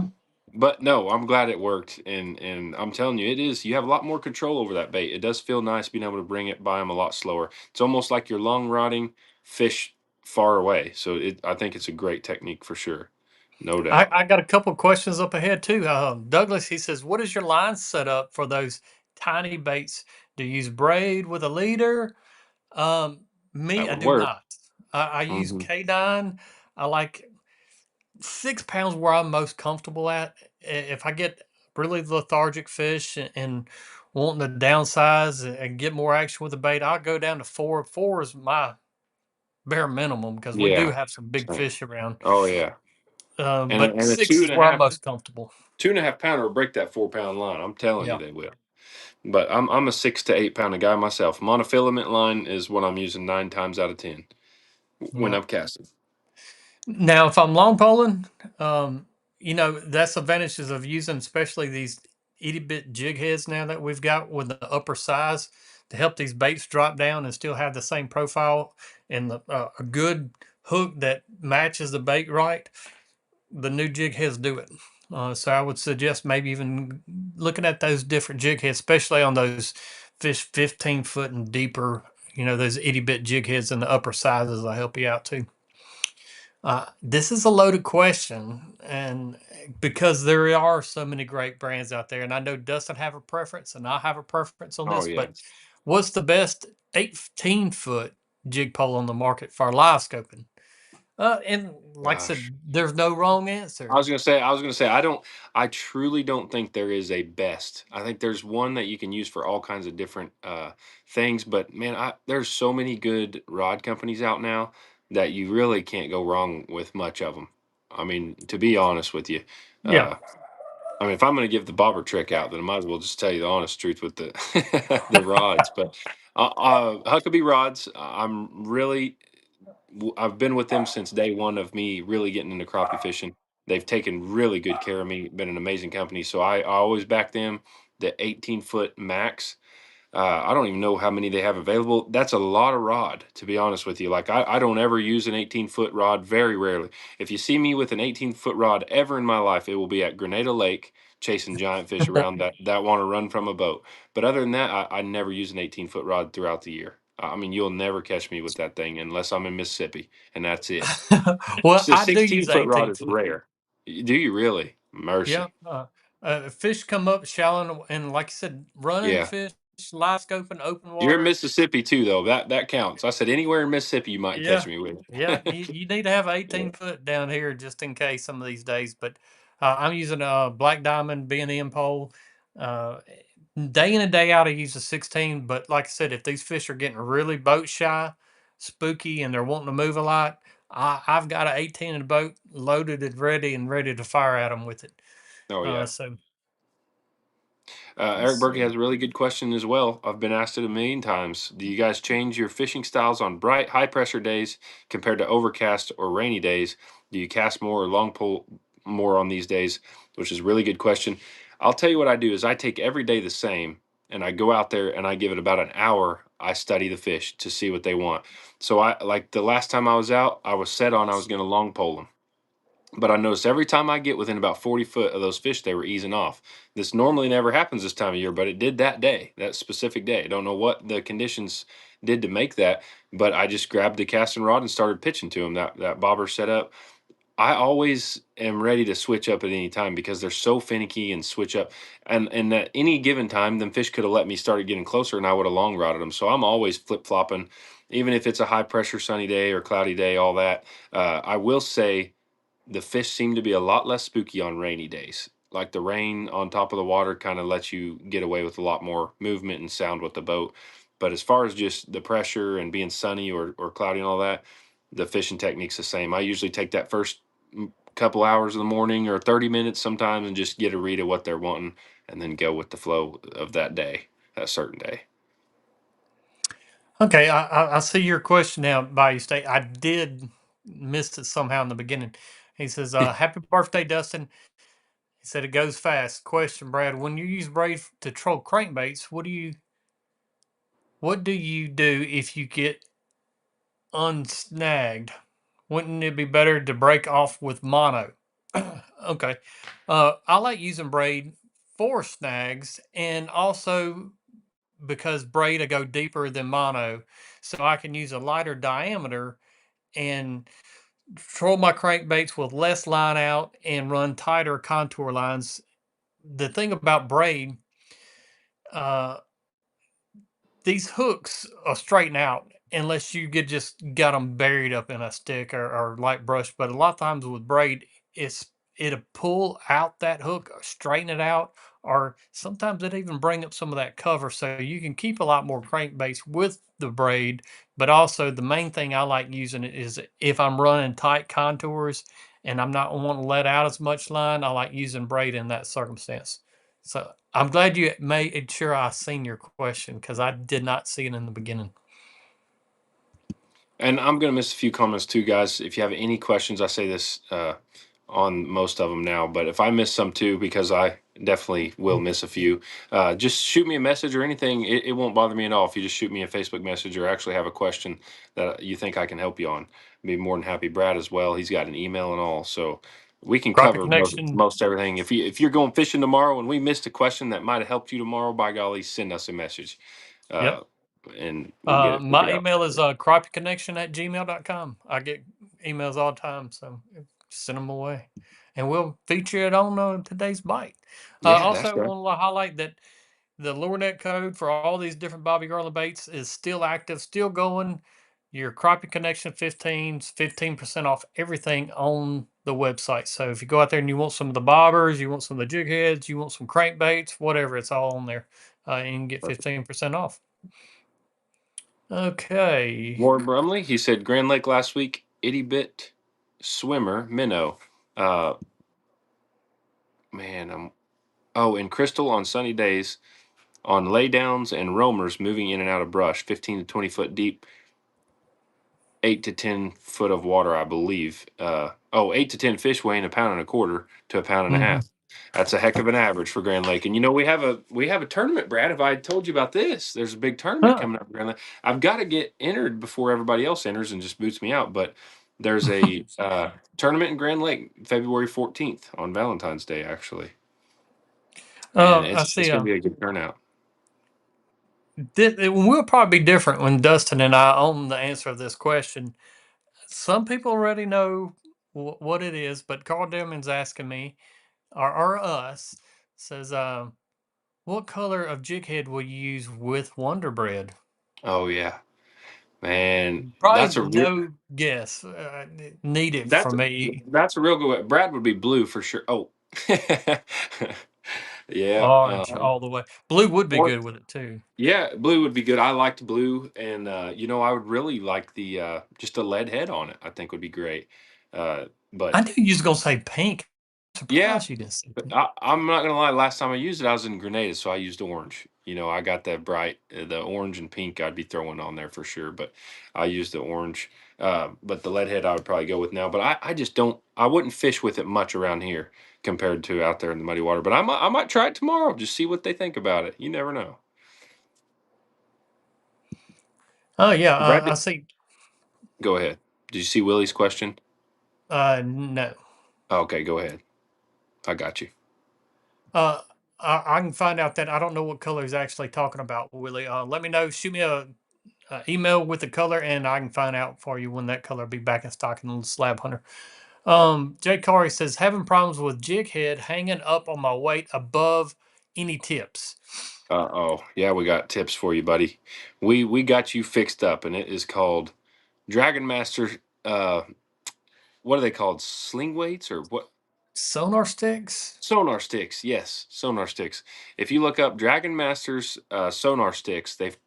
A: But no, I'm glad it worked, and I'm telling you, it is. You have a lot more control over that bait. It does feel nice being able to bring it by them a lot slower. It's almost like you're long rodding fish far away. So I think it's a great technique for sure, no doubt.
B: I got a couple questions up ahead too. Douglas, he says, "What is your line set up for those tiny baits? Do you use braid with a leader?" Me,
A: That
B: I
A: would
B: do
A: work.
B: not. I use
A: Hmm.
B: K9. I like 6 pounds where I'm most comfortable at. If I get really lethargic fish and wanting to downsize and get more action with the bait, I'll go down to 4. 4 is my bare minimum because we do
A: Yeah.
B: have some big
A: Same.
B: fish around.
A: Oh yeah. And
B: But
A: a
B: 6
A: two
B: is
A: and a
B: where I'm
A: half
B: most comfortable.
A: 2.5 pounder will break that 4 pound line. I'm telling you,
B: Yeah.
A: they will. But I'm a 6 to 8 pound guy myself. Monofilament line is what I'm using 9 times out of 10 when
B: Yeah.
A: I'm casting.
B: Now, if I'm long polling, um, that's the advantages of using, especially these itty bit jig heads now that we've got with the upper size to help these baits drop down and still have the same profile and a good hook that matches the bait right. The new jig heads do it. So I would suggest maybe even looking at those different jig heads, especially on those fish 15 foot and deeper. Those itty bit jig heads in the upper sizes will help you out too. This is a loaded question, and because there are so many great brands out there, and I know Dustin have a preference, and I have a preference on
A: Oh
B: this.
A: yeah,
B: But what's the best 18-foot jig pole on the market for live scoping? And like I
A: gosh.
B: said, there's no wrong
A: I
B: answer.
A: was gonna say, I truly don't think there is a best. I think there's one that you can use for all kinds of different things. But man, there's so many good rod companies out now that you really can't go wrong with much of them. I mean, to be honest with you,
B: Yeah.
A: uh, I mean, if I'm gonna give the bobber trick out, then I might as well just tell you the honest truth with the the rods. But Huckabee rods, I've been with them since day one of me really getting into crappie fishing. They've taken really good care of me, been an amazing company. So I always back them. The 18-foot max. I don't even know how many they have available. That's a lot of rod, to be honest with you. Like I don't ever use an 18-foot rod, very rarely. If you see me with an 18-foot rod ever in my life, it will be at Grenada Lake chasing giant fish around that want to run from a boat. But other than that, I never use an 18-foot rod throughout the year. I mean, you'll never catch me with that thing unless I'm in Mississippi, and that's it.
B: Well,
A: So
B: I do use
A: 16-foot rod
B: 18
A: is
B: foot.
A: rare. Do you really?
B: Yeah.
A: Mercy.
B: Fish come up shallow, and like I said, running
A: Yeah.
B: fish, live scoping, open
A: You're in
B: water.
A: Mississippi too, though. That counts. I said anywhere in Mississippi you might catch
B: Yeah,
A: me with.
B: yeah. You need to have an
A: Yeah.
B: 18 foot down here just in case some of these days. But I'm using a Black Diamond B&M pole. Uh, Day in and day out, I use a 16. But like I said, if these fish are getting really boat shy, spooky, and they're wanting to move a lot, I've got an 18 in the boat, loaded and ready to fire at them with it.
A: Oh yeah.
B: So
A: Eric
B: let's
A: Berkey
B: see.
A: has a really good question as well. I've been asked it a million times. Do you guys change your fishing styles on bright, high pressure days compared to overcast or rainy days? Do you cast more or long pull more on these days? Which is a really good question. I'll tell you what I do is I take every day the same and I go out there and I give it about an hour. I study the fish to see what they want. So I like the last time I was out, I was set on I was going to long pole them. But I noticed every time I get within about 40 foot of those fish, they were easing off. This normally never happens this time of year, but it did that day, that specific day. I don't know what the conditions did to make that, but I just grabbed the casting rod and started pitching to them. That bobber set up. I always am ready to switch up at any time because they're so finicky and switch up. And at any given time, them fish could have let me started getting closer and I would have long rodded them. So I'm always flip flopping, even if it's a high pressure sunny day or cloudy day, all that. I will say the fish seem to be a lot less spooky on rainy days. Like the rain on top of the water kind of lets you get away with a lot more movement and sound with the boat. But as far as just the pressure and being sunny or cloudy and all that, the fishing technique's the same. I usually take that first couple hours of the morning or 30 minutes sometimes and just get a read of what they're wanting and then go with the flow of that day, that certain day.
B: Okay, I see your question now, Bayou State. I did miss it somehow in the beginning. He says, "Happy birthday, Dustin." He said it goes fast. Question, Brad: when you use braid to troll crankbaits, what do you do if you get unsnagged? Wouldn't it be better to break off with mono? Okay, I like using braid for snags, and also because braid I go deeper than mono, so I can use a lighter diameter and troll my crankbaits with less line out and run tighter contour lines. The thing about braid, uh, these hooks are straighten out unless you get just got them buried up in a stick or light brush. But a lot of times with braid, it'll pull out that hook, or straighten it out, or sometimes it even bring up some of that cover, so you can keep a lot more crankbaits with the braid. But also the main thing I like using it is if I'm running tight contours and I'm not wanting to let out as much line, I like using braid in that circumstance. So I'm glad you made sure I seen your question because I did not see it in the beginning.
A: And I'm going to miss a few comments too, guys. If you have any questions, I say this on most of them now, but if I miss some too, because I definitely will miss a few, just shoot me a message or anything. It won't bother me at all if you just shoot me a Facebook message or actually have a question that you think I can help you on. I'd be more than happy. Brad as well. He's got an email and all, so we can
B: Crappie
A: cover
B: Connection.
A: most everything. If you're going fishing tomorrow and we missed a question that might have helped you tomorrow, by golly, send us a message.
B: Yep.
A: Uh, and we'll get
B: My
A: out.
B: email is crappieconnection@gmail.com. I get emails all the time, so send them away. And we'll feature it on today's bite.
A: Yeah, that's
B: Also,
A: right.
B: want to highlight that the lure net code for all these different Bobby Garland baits is still active, still going. Your Crappie Connection 15% off everything on the website. So if you go out there and you want some of the bobbers, you want some of the jig heads, you want some crankbaits, whatever, it's all on there. And you can get 15% off. Okay.
A: Warren Brumley, he said Grand Lake last week, itty bit swimmer, minnow. Uh, man, and Crystal on sunny days on laydowns and roamers moving in and out of brush, 15 to 20 foot deep, 8 to 10 foot of water, I believe. 8 to 10 fish weighing a pound and a quarter to a pound and a
B: Mhm.
A: half. That's a heck of an average for Grand Lake. And we have a tournament, Brad. If I had told you about this, there's a big tournament
B: Huh.
A: coming up, Grand Lake. I've got to get entered before everybody else enters and just boots me out. But there's a tournament in Grand Lake, February 14th on Valentine's Day, actually, and
B: I
A: it's
B: see.
A: going to be a good turnout.
B: It will probably be different when Dustin and I own the answer of this question. Some people already know what it is, but Carl Dillman's asking me, or us, says, what color of jig head will you use with Wonder Bread?
A: Oh yeah, man,
B: Probably no guess needed for
A: that's
B: me.
A: that's a real good one. Brad would be blue for sure. Oh, yeah.
B: Orange all the way. Blue would be
A: Or
B: good with it too.
A: yeah, blue would be good. I liked blue, and I would really like the just a lead head on it. I think would be great. But
B: I knew you was gonna say pink.
A: yeah,
B: Surprised you didn't say
A: but
B: pink.
A: I'm not gonna lie. Last time I used it, I was in Grenada, so I used orange. I got that bright, the orange and pink. I'd be throwing on there for sure, but I used the orange. But the lead head, I would probably go with now. But I just don't. I wouldn't fish with it much around here compared to out there in the muddy water. But I might try it tomorrow. Just see what they think about it. You never know.
B: Oh yeah,
A: Brad,
B: I see.
A: go ahead. Did you see Willie's question?
B: No.
A: Okay, go ahead. I got you.
B: Uh, I can find out that I don't know what color he's actually talking about, Willie. Let me know. Shoot me a email with the color, and I can find out for you when that color will be back in stock in the Slab Hunter. Jay Corey says having problems with jig head hanging up on my weight above. Any tips?
A: Oh, yeah, we got tips for you, buddy. We got you fixed up, and it is called Dragon Master. Uh, what are they called? Sling weights or what?
B: Sonar sticks.
A: Sonar sticks, yes, sonar sticks. If you look up Dragon Master's sonar sticks, they've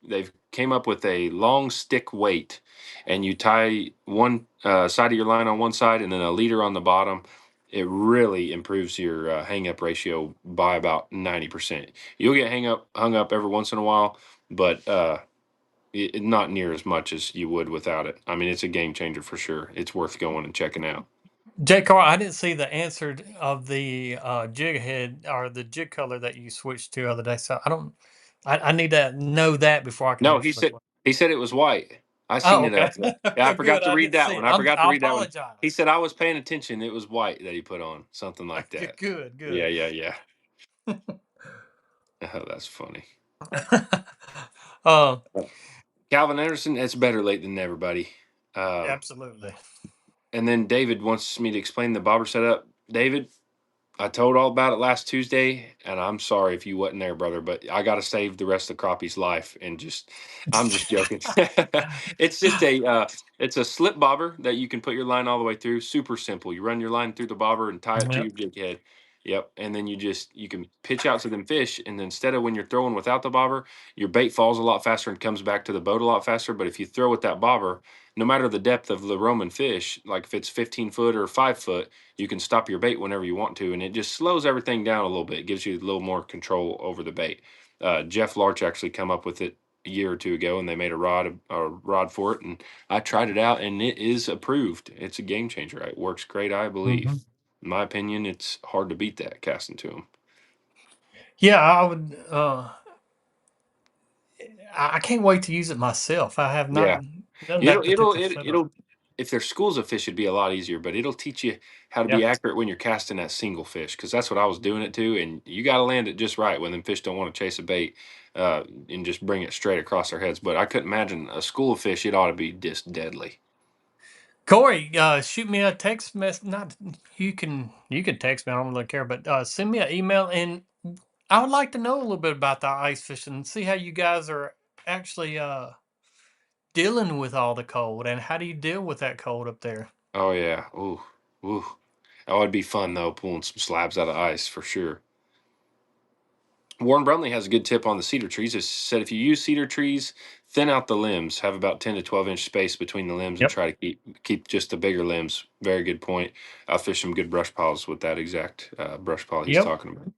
A: came up with a long stick weight, and you tie one side of your line on one side and then a leader on the bottom. It really improves your hang up ratio by about 90%. You'll get hung up every once in a while, but not near as much as you would without it. I mean, it's a game changer for sure. It's worth going and checking out.
B: Jay Corey, I didn't see the answer of the jig head or the jig color that you switched to the other day, so I don't. I need to know that before I can
A: No,
B: answer the question.
A: he said it was white. I seen
B: Oh,
A: it
B: okay.
A: up there. Yeah, I forgot
B: Good.
A: to
B: I
A: read
B: didn't
A: that
B: see it.
A: one. I forgot to
B: I
A: read that one. He
B: apologize.
A: said I was paying attention. It was white that he put on, something like that.
B: Good.
A: Yeah,
B: Good.
A: yeah, yeah. Oh, that's funny.
B: uh,
A: Calvin Anderson, it's better late than never, buddy. Um,
B: absolutely.
A: and then David wants me to explain the bobber setup. David, I told all about it last Tuesday, and I'm sorry if you wasn't there, brother, but I got to save the rest of Crappie's life. And I'm just joking. It's just it's a slip bobber that you can put your line all the way through. Super simple. You run your line through the bobber and tie it to
B: Yep.
A: your jig head. Yep. And then you can pitch out to them fish. And then instead of when you're throwing without the bobber, your bait falls a lot faster and comes back to the boat a lot faster. But if you throw with that bobber, no matter the depth of the Roman fish, like if it's 15 foot or 5 foot, you can stop your bait whenever you want to, and it just slows everything down a little bit. It gives you a little more control over the bait. Jeff Larch actually come up with it a year or two ago, and they made a rod for it, and I tried it out, and it is approved. It's a game changer. It works great, I believe.
B: Mhm.
A: In my opinion, it's hard to beat that casting to them.
B: Yeah, I would. I can't wait to use it myself. I have not
A: Yeah.
B: done that
A: It'll it'll
B: particular
A: it,
B: setup.
A: it'll if there's schools of fish, it'd be a lot easier, but it'll teach you how to
B: Yeah.
A: be accurate when you're casting that single fish, because that's what I was doing it to, and you got to land it just right when them fish don't want to chase a bait, and just bring it straight across their heads. But I couldn't imagine a school of fish; it ought to be just deadly.
B: Corey, shoot me a text message. Not you can text me. I don't really care, but send me an email, and I would like to know a little bit about the ice fishing and see how you guys are actually dealing with all the cold, and how do you deal with that cold up there?
A: Oh yeah, ooh, ooh, that would be fun though, pulling some slabs out of ice for sure. Warren Brumley has a good tip on the cedar trees. It said if you use cedar trees, thin out the limbs, have about 10 to 12 inch space between the limbs, and
B: Yep.
A: try to keep just the bigger limbs. Very good point. I'll fish some good brush piles with that exact brush pile he's
B: Yep.
A: talking about.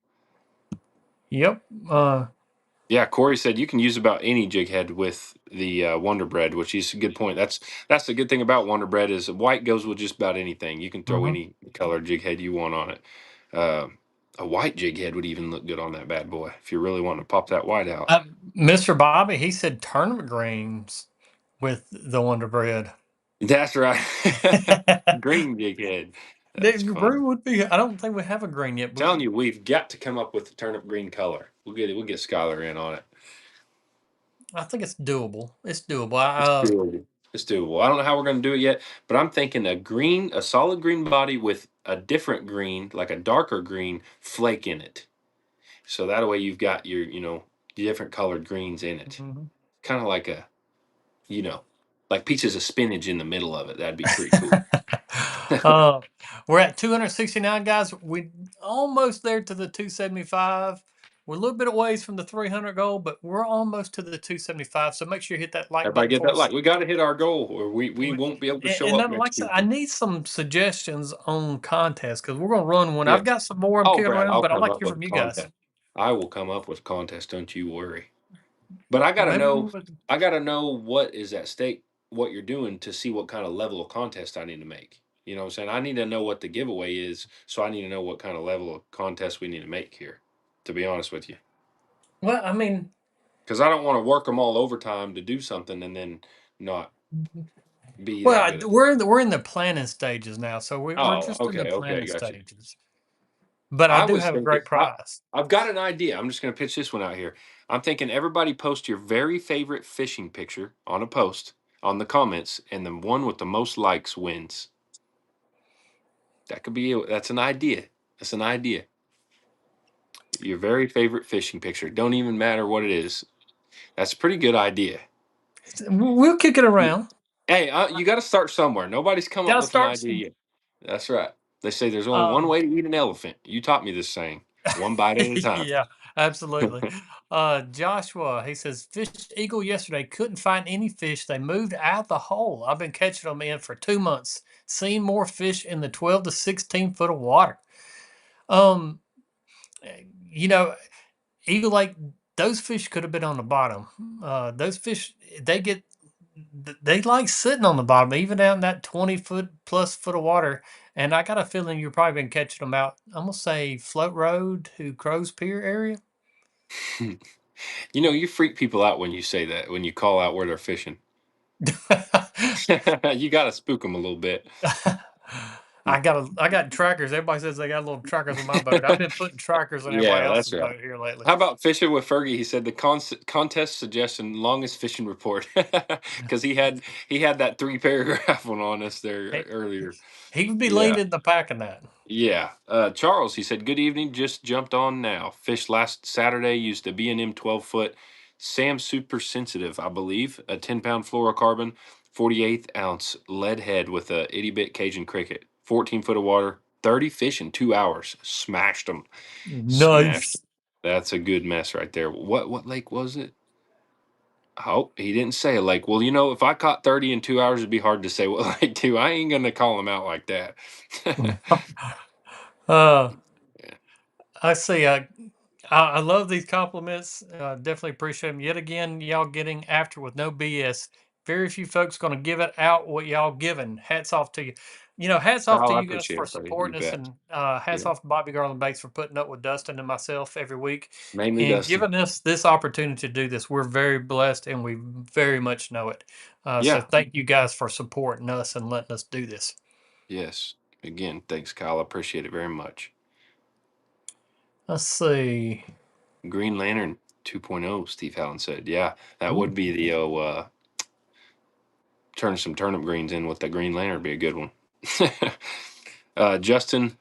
B: Yep.
A: Yeah, Corey said you can use about any jig head with the Wonder Bread, which is a good point. That's the good thing about Wonder Bread is white goes with just about anything. You can throw
B: Mhm.
A: any color jig head you want on it. Uh, a white jig head would even look good on that bad boy if you're really wanting to pop that white out.
B: Mr. Bobby, he said tournament greens with the Wonder Bread.
A: That's right. Green jig head.
B: The
A: That's fun.
B: green would be. I don't think we have a green yet, but
A: Telling you, we've got to come up with the turnip green color. We'll get it. We'll get Skylar in on it.
B: I think it's doable. It's doable.
A: It's doable. It's doable. I don't know how we're going to do it yet, but I'm thinking a solid green body with a different green, like a darker green flake in it. So that way you've got your, different colored greens in it.
B: Mhm.
A: Kind of like you know, like pieces of spinach in the middle of it. That'd be pretty cool.
B: uh, we're at 269 guys. We almost there to the 275. We're a little bit away from the 300 goal, but we're almost to the 275. So make sure you hit that like
A: Everybody
B: button
A: get
B: for
A: that
B: us.
A: like. We got to hit our goal, or we won't be able to show
B: And
A: up
B: then, like I
A: next
B: said, I
A: Tuesday.
B: need some suggestions on contests because we're gonna run one.
A: Yeah.
B: I've got some more I'm
A: Oh,
B: kicking
A: Brad,
B: around,
A: I'll
B: but I'd
A: come
B: like to
A: up
B: hear
A: with
B: from
A: a
B: you guys.
A: contest. I will come up with a contest. Don't you worry. But I gotta
B: Maybe we
A: know.
B: would.
A: I gotta know what is at stake, what you're doing to see what kind of level of contest I need to make. You know what I'm saying? I need to know what the giveaway is, so I need to know what kind of level of contest we need to make here. To be honest with you,
B: Well, I mean,
A: because I don't want to work them all overtime to do something and then not be that
B: well,
A: good at it.
B: we're in the planning stages now, so we're
A: Oh,
B: just in the
A: okay, okay,
B: planning
A: gotcha.
B: stages. But I
A: I
B: do
A: was
B: have a
A: thinking,
B: great prize.
A: I've got an idea. I'm just going to pitch this one out here. I'm thinking everybody post your very favorite fishing picture on a post on the comments, and the one with the most likes wins. That could be, that's an idea. That's an idea. Your very favorite fishing picture. Don't even matter what it is. That's a pretty good idea.
B: We'll kick it around.
A: Hey, you got to start somewhere. Nobody's come up
B: Got to
A: with an
B: start
A: idea
B: some.
A: yet. That's right. They say there's only one
B: Um,
A: way to eat an elephant. You taught me this saying. One bite at a time.
B: yeah, absolutely. Joshua, he says, fished eagle yesterday. Couldn't find any fish. They moved out the hole. I've been catching them in for 2 months. Seen more fish in the 12 to 16 foot of water. Um, you know, Eagle Lake, those fish could have been on the bottom. Those fish, they get, they like sitting on the bottom, even down that 20 foot plus foot of water. And I got a feeling you've probably been catching them out, I'm going to say Float Road to Crow's Pier area.
A: You freak people out when you say that, when you call out where they're fishing. You got to spook them a little bit.
B: I got trackers. Everybody says they got little trackers on my boat. I've been putting trackers on everybody
A: Yeah, that's
B: else's
A: right.
B: boat here lately.
A: How about fishing with Fergie? He said the contest suggestion longest fishing report because he had that 3 paragraph one on us there
B: He,
A: earlier.
B: he would be
A: Yeah.
B: leading the pack in that.
A: Yeah. Charles, he said, good evening. Just jumped on now. Fished last Saturday. Used a B&M 12-foot Sam Super Sensitive, I believe. A 10-pound fluorocarbon, 48th ounce lead head with a itty bit Cajun cricket. 14 foot of water, 30 fish in 2 hours. Smashed them. Smashed 'em.
B: Nice.
A: That's a good mess right there. What lake was it? Oh, he didn't say a lake. Well, you know, if I caught 30 in 2 hours, it'd be hard to say what lake to. I ain't gonna call him out like that.
B: uh,
A: Yeah.
B: I see. I love these compliments. Definitely appreciate them. Yet again, y'all getting after with no BS. Very few folks going to give it out what y'all giving. Hats off to you. Hats off to
A: Oh, I
B: you guys
A: appreciate
B: for
A: it, buddy. You
B: supporting us,
A: bet.
B: and hats
A: Yeah.
B: off to Bobby Garland Bates for putting up with Dustin and myself every week
A: Mainly
B: and
A: Dustin.
B: giving us this opportunity to do this. We're very blessed, and we very much know it. So
A: Yeah.
B: thank you guys for supporting us and letting us do this.
A: Yes. Again, thanks, Kyle. I appreciate it very much.
B: Let's see.
A: Green Lantern 2.0, Steve Allen said. Yeah, that
B: Ooh.
A: would be the turn some turnip greens in with that Green Lantern would be a good one. Justin,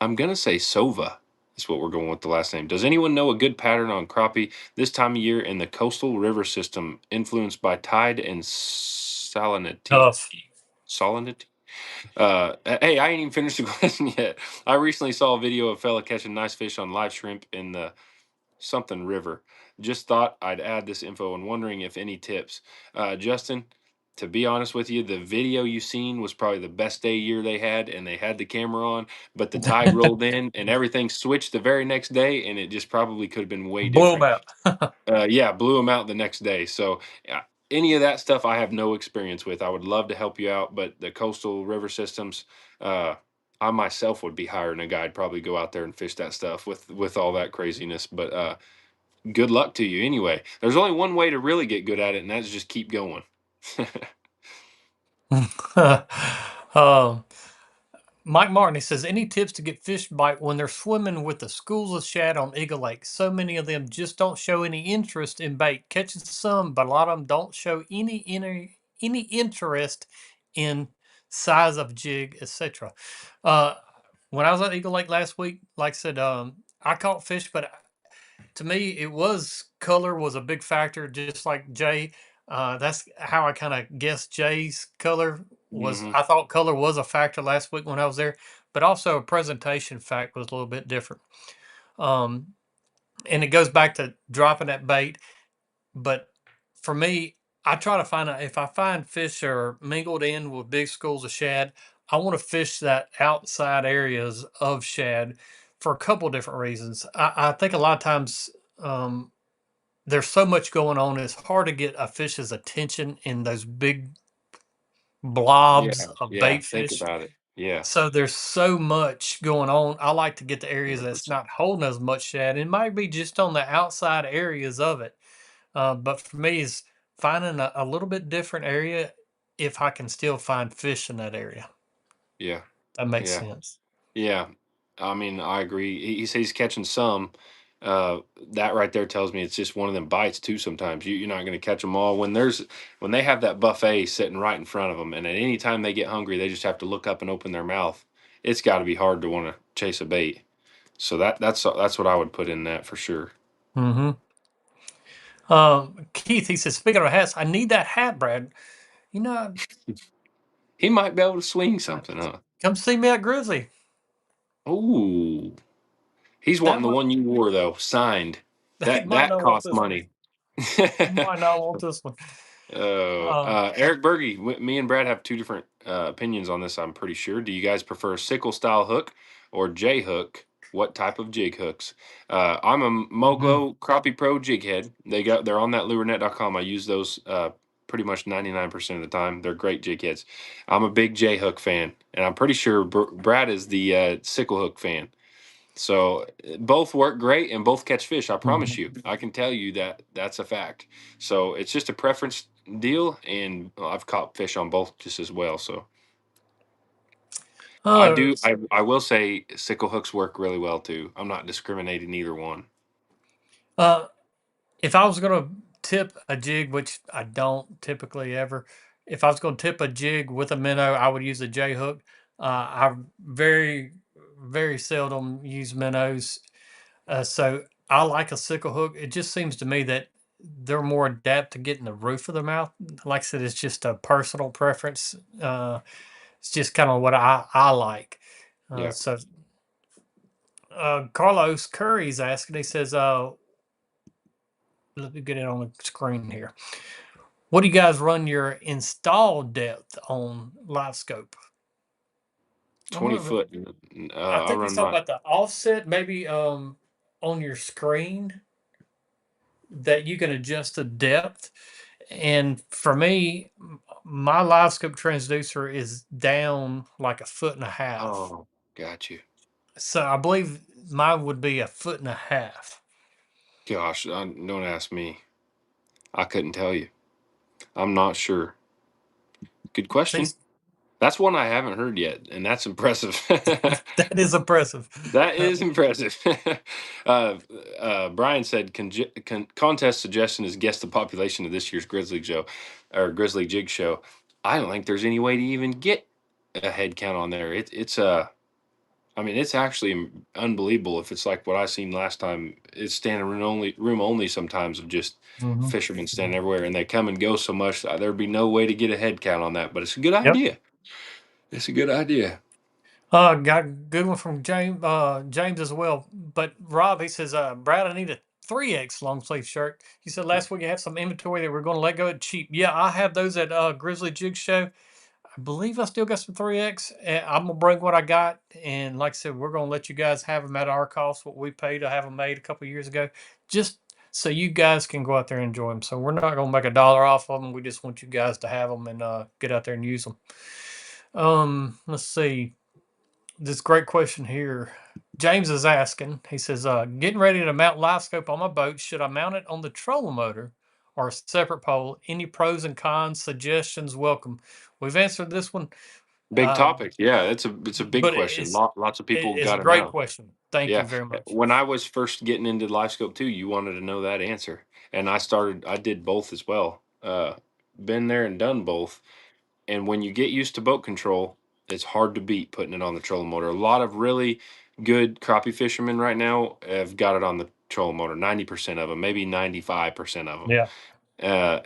A: I'm gonna say Sova. That's what we're going with the last name. Does anyone know a good pattern on crappie this time of year in the coastal river system influenced by tide and salinity?
B: Tough.
A: Salinity? Hey, I ain't even finished the question yet. I recently saw a video of a fella catching nice fish on live shrimp in the something river. Just thought I'd add this info and wondering if any tips. Justin, to be honest with you, the video you seen was probably the best day year they had, and they had the camera on, but the tide rolled in and everything switched the very next day, and it just probably could have been way
B: Blow 'em
A: different.
B: out.
A: Yeah, blew them out the next day. So any of that stuff I have no experience with. I would love to help you out, but the coastal river systems, uh, I myself would be hiring a guide, probably go out there and fish that stuff with all that craziness. But good luck to you anyway. There's only one way to really get good at it, and that's just keep going.
B: um, Mike Martin, he says, any tips to get fish bite when they're swimming with the schools of shad on Eagle Lake? So many of them just don't show any interest in bait. Catching some, but a lot of them don't show any interest in size of jig, etc. Uh, when I was at Eagle Lake last week, like I said, I caught fish, but to me, it was color was a big factor, just like Jay. That's how I kind of guessed Jay's color was.
A: Hmm.
B: I thought color was a factor last week when I was there, but also a presentation fact was a little bit different. Um, and it goes back to dropping that bait. But for me, I try to find out if I find fish are mingled in with big schools of shad, I want to fish that outside areas of shad for a couple different reasons. I think a lot of times um, there's so much going on. It's hard to get a fish's attention in those big
A: Yeah,
B: blobs of
A: yeah.
B: bait
A: Think
B: fish.
A: about it. Yeah,
B: So there's so much going on. I like to get the areas that's
A: 100%.
B: not holding as much shad. It might be just on the outside areas of it. But for me, is finding a little bit different area if I can still find fish in that area.
A: Yeah,
B: That makes
A: yeah.
B: sense.
A: Yeah, I mean, I agree. He says he's catching some. Uh, that right there tells me it's just one of them bites too. Sometimes you're not going to catch them all. When they have that buffet sitting right in front of them, and at any time they get hungry, they just have to look up and open their mouth. It's got to be hard to want to chase a bait. So that's what I would put in that for sure.
B: Hmm. Keith, he says, speaking of hats, I need that hat, Brad. You know,
A: He might be able to swing something, huh?
B: come see me at Grizzly.
A: Ooh, he's
B: That
A: wanting the
B: might,
A: one you wore though, signed.
B: he
A: That
B: might
A: that
B: not want
A: cost
B: this one.
A: money.
B: He might not want this one. Uh,
A: Eric Berge, me and Brad have two different opinions on this. I'm pretty sure. Do you guys prefer sickle style hook or J hook? What type of jig hooks? I'm a
B: mhm.
A: Mogo Crappie Pro jig head. They're on that lurenet.com. I use those pretty much 99% of the time. They're great jig heads. I'm a big J hook fan, and I'm pretty sure Brad is the sickle hook fan. So both work great and both catch fish. I promise
B: Mhm.
A: you. I can tell you that that's a fact. So it's just a preference deal, and I've caught fish on both just as well. So I
B: Uh,
A: do. I will say sickle hooks work really well too. I'm not discriminating either one.
B: uh, if I was gonna tip a jig, which I don't typically ever, if I was gonna tip a jig with a minnow, I would use a J hook. I very seldom use minnows, so I like a sickle hook. It just seems to me that they're more adapt to getting the roof of the mouth. Like I said, it's just a personal preference. It's just kind of what I like.
A: Yeah.
B: So Carlos Curry's asking. He says, let me get it on the screen here. What do you guys run your install depth on live scope?
A: 20 foot.
B: I
A: I'll
B: think he's
A: run
B: talking
A: my.
B: about the offset, maybe on your screen that you can adjust the depth. And for me, my live scope transducer is down like a foot and a half.
A: Oh, got you.
B: So I believe mine would be a foot and a half.
A: Gosh, don't ask me. I couldn't tell you. I'm not sure. Good question.
B: Things
A: That's one I haven't heard yet, and that's impressive.
B: that is impressive.
A: That
B: Uh,
A: is impressive. uh, Brian said contest suggestion is guess the population of this year's Grizzly Joe or Grizzly Jig Show. I don't think there's any way to even get a head count on there. I mean, it's actually unbelievable. If it's like what I seen last time, it's standing room only sometimes of just
B: mhm.
A: fishermen standing everywhere, and they come and go so much there'd be no way to get a head count on that. But it's a good
B: Yep.
A: idea. It's a good idea.
B: Got a good one from James as well. But Rob, he says, Brad, I need a 3X long sleeve shirt. He said last week you had some inventory that we're going to let go at cheap. Yeah, I have those at Grizzly Jig Show. I believe I still got some 3X. And I'm going to bring what I got. And like I said, we're going to let you guys have them at our cost, what we paid to have them made a couple years ago, just so you guys can go out there and enjoy them. So we're not going to make a dollar off of them. We just want you guys to have them and get out there and use them. Let's see. This great question here. James is asking, he says, getting ready to mount live scope on my boat. Should I mount it on the trolling motor or a separate pole? Any pros and cons, suggestions, welcome. We've answered this one,
A: Big
B: uh,
A: topic. Yeah, it's a big
B: but
A: question. Lots of people
B: it's a
A: got to
B: great
A: know.
B: question. Thank you
A: Yeah.
B: very much.
A: When I was first getting into live scope too, you wanted to know that answer. And I did both as well. Been there and done both. And when you get used to boat control, it's hard to beat putting it on the trolling motor. A lot of really good crappie fishermen right now have got it on the trolling motor. 90% of them, maybe 95% of them.
B: Yeah.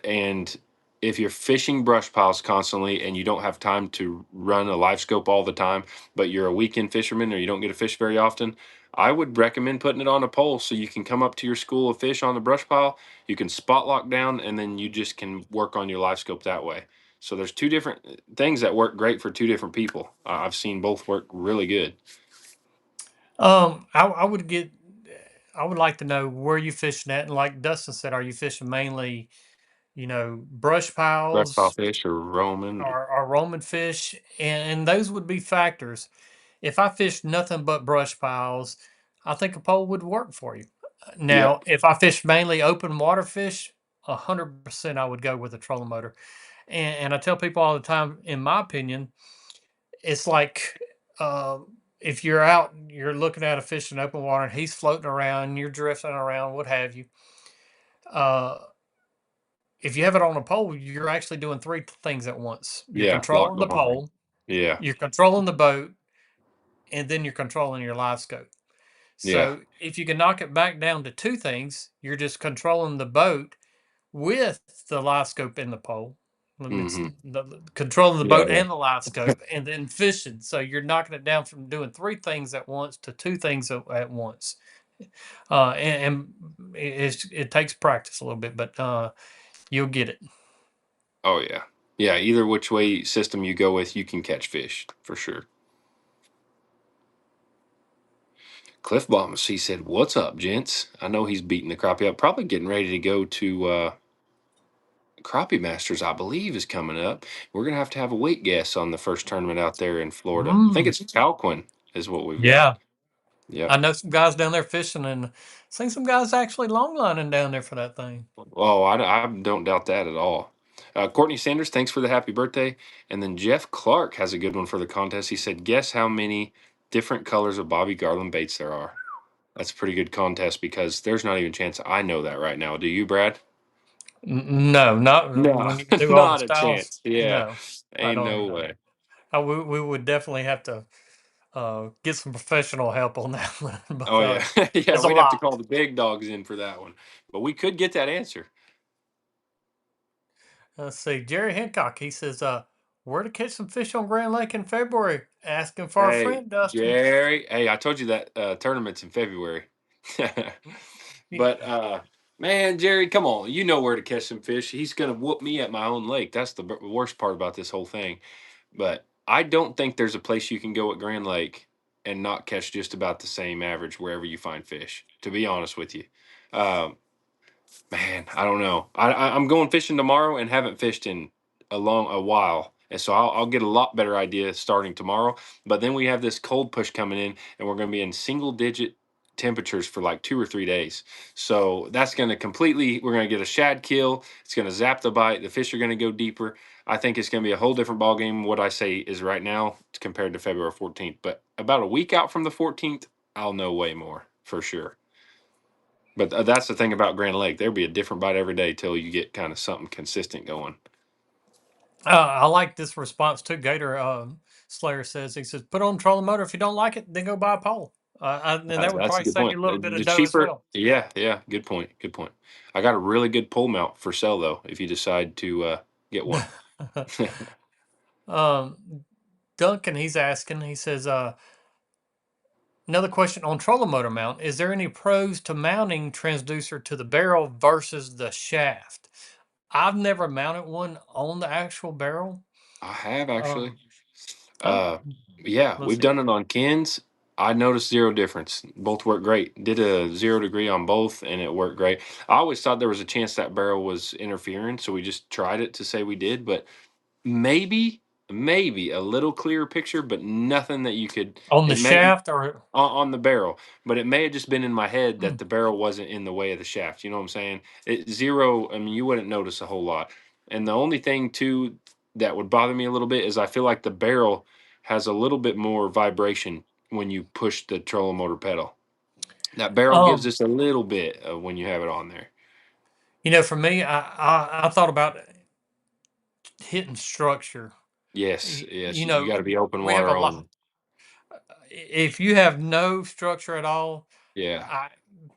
A: And if you're fishing brush piles constantly and you don't have time to run a live scope all the time, but you're a weekend fisherman or you don't get to fish very often, I would recommend putting it on a pole so you can come up to your school of fish on the brush pile. You can spot lock down and then you just can work on your live scope that way. So there's two different things that work great for two different people. I've seen both work really good.
B: I would get, I would like to know where you fishing at. And like Dustin said, are you fishing mainly, brush
A: Brush pile
B: piles
A: fish or roaming.
B: or Roman fish? And those would be factors. If I fished nothing but brush piles, I think a pole would work for you. Now,
A: Yep.
B: if I fish mainly open water fish, 100% I would go with a trolling motor. And I tell people all the time, in my opinion, it's like uh, if you're out, you're looking at a fish in open water, and he's floating around, you're drifting around, what have you. Uh, if you have it on a pole, you're actually doing three things at once. You're
A: Yeah. Lock
B: controlling the
A: behind.
B: pole,
A: Yeah.
B: you're controlling the boat, and then you're controlling your live scope.
A: Yeah.
B: So if you can knock it back down to two things, you're just controlling the boat with the live scope in the pole. It's
A: Mm-hmm.
B: controlling the
A: Yeah.
B: boat
A: Yeah.
B: and the live scope, and then fishing. So you're knocking it down from doing three things at once to two things at once. And it takes practice a little bit, but you'll get it.
A: Oh yeah. Yeah, either which way system you go with, you can catch fish for sure. Cliff Bombs, he said, "What's up, gents?" I know he's beating the crappie up. Probably getting ready to go to Crappie Masters, I believe, is coming up. We're gonna have a weight guess on the first tournament out there in Florida. I think
B: Mm,
A: it's Talquin is what we've got.
B: yeah,
A: Yep.
B: I know some guys down there fishing, and seen some guys actually longlining down there for that thing.
A: Oh, I don't doubt that at all. Courtney Sanders, thanks for the happy birthday. And then Jeff Clark has a good one for the contest. He said, "Guess how many different colors of Bobby Garland baits there are." That's a pretty good contest because there's not even a chance I know that right now. Do you, Brad?
B: No, not
A: No,
B: when you do all the
A: not a
B: styles.
A: chance. Yeah,
B: No, I
A: ain't
B: don't
A: no
B: know.
A: way.
B: We would definitely have to get some professional help on that one
A: Oh yeah,
B: because
A: yeah.
B: it's a
A: We'd have to
B: lot.
A: call the big dogs in for that one, but we could get that answer.
B: Let's see. Jerry Hancock, he says, where to catch some fish on Grand Lake in February? Asking for a
A: Hey,
B: friend, Dustin.
A: Jerry. Hey, I tournamen's in February,
B: Y-
A: but Man, Jerry, come on. You know where to catch some fish. He's going to whoop me at my own lake. That's the worst part about this whole thing. But I don't think there's a place you can go at Grand Lake and not catch just about the same average wherever you find fish, to be honest with you. Um, Man, I don't know. I'm going fishing tomorrow and haven't fished in a while, and so I'll get a lot better idea starting tomorrow. But then we have this cold push coming in, and we're going to be in single digit temperatures for like 2 or 3 days. So that's going to completely. We're going to get a shad kill. It's going to zap the bite. The fish are going to go deeper. I think it's going to be a whole different ball game. What I say is right now compared to February 14th, but about a week out from the 14th, I'll know way more for sure. But that's the thing about Grand Lake. There'll be a different bite every day till you get kind of something consistent going.
B: I like this response too. Gator Slayer says, he says, put on trolling motor. If you don't like it, then go buy a pole. And that would
A: That's a
B: probably
A: good
B: save
A: point.
B: you a little bit of
A: The
B: dough as
A: cheaper,
B: well.
A: yeah, yeah, good point. Good point. I got a really good pole mount for sale though. If you decide to get one,
B: um, Duncan, he's asking, he says, another question on trolling motor mount. Is there any pros to mounting transducer to the barrel versus the shaft? I've never mounted one on the actual barrel.
A: I have actually.
B: Um, oh,
A: Uh, yeah,
B: let's
A: we've
B: see.
A: done it on Kens. I noticed zero difference. Both work great. Did a 0 degree on both, and it worked great. I always thought there was a chance that barrel was interfering, so we just tried it to say we did, but maybe, maybe a little clearer picture, but nothing that you could.
B: On the
A: It may
B: shaft or
A: on the barrel, but it may have just been in my head that
B: mm,
A: the barrel wasn't in the way of the shaft. You know what I'm saying? It zero. I mean, you wouldn't notice a whole lot. And the only thing too that would bother me a little bit is I feel like the barrel has a little bit more vibration when you push the trolling motor pedal. That barrel gives
B: um,
A: us a little bit when you have it on there.
B: for me, I thought about hitting structure.
A: Yes, yes, you got to
B: You
A: be open
B: we have a
A: water
B: lot.
A: only.
B: If you have no structure at all,
A: Yeah,
B: I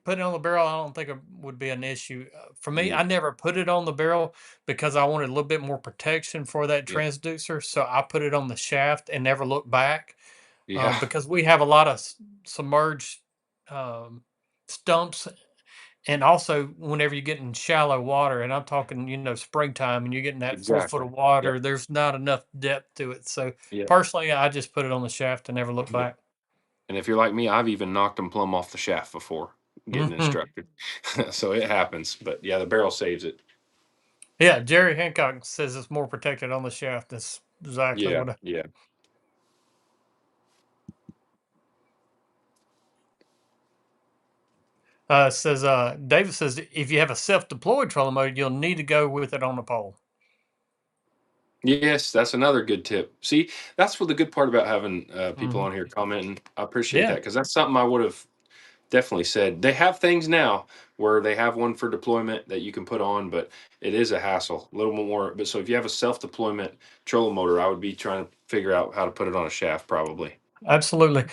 B: put it on the barrel. I don't think it would be an issue for me.
A: yeah,
B: I never put it on the barrel because I wanted a little bit more protection for that
A: yeah,
B: transducer. So I put it on the shaft and never looked back
A: yeah.
B: because we have a lot of submerged um, stumps. And also, whenever you get in shallow water, and I'm talking, springtime, and you're getting that 4 foot
A: Exactly.
B: of
A: Yep.
B: water, there's not enough depth to it. So
A: Yep.
B: personally, I just put it on the shaft and never look
A: Yep.
B: back.
A: And if you're like me, I've even knocked them plumb off the shaft before getting
B: Hmm.
A: instructed. So it happens. But yeah, the barrel saves it.
B: Yeah, Jerry Hancock says it's more protected on the shaft. That's exactly
A: Yeah.
B: what
A: Yeah.
B: says. David says if you have a self-deployed trolling motor, you'll need to go with it on the pole.
A: Yes, that's another good tip. See, that's what the good part about having people
B: Hmm.
A: on here commenting. I appreciate
B: Yeah,
A: that because that's something I would have definitely said. They have things now where they have one for deployment that you can put on, but it is a hassle, a little more. But so if you have a self-deployment trolling motor, I would be trying to figure out how to put it on a shaft probably.
B: absolutely.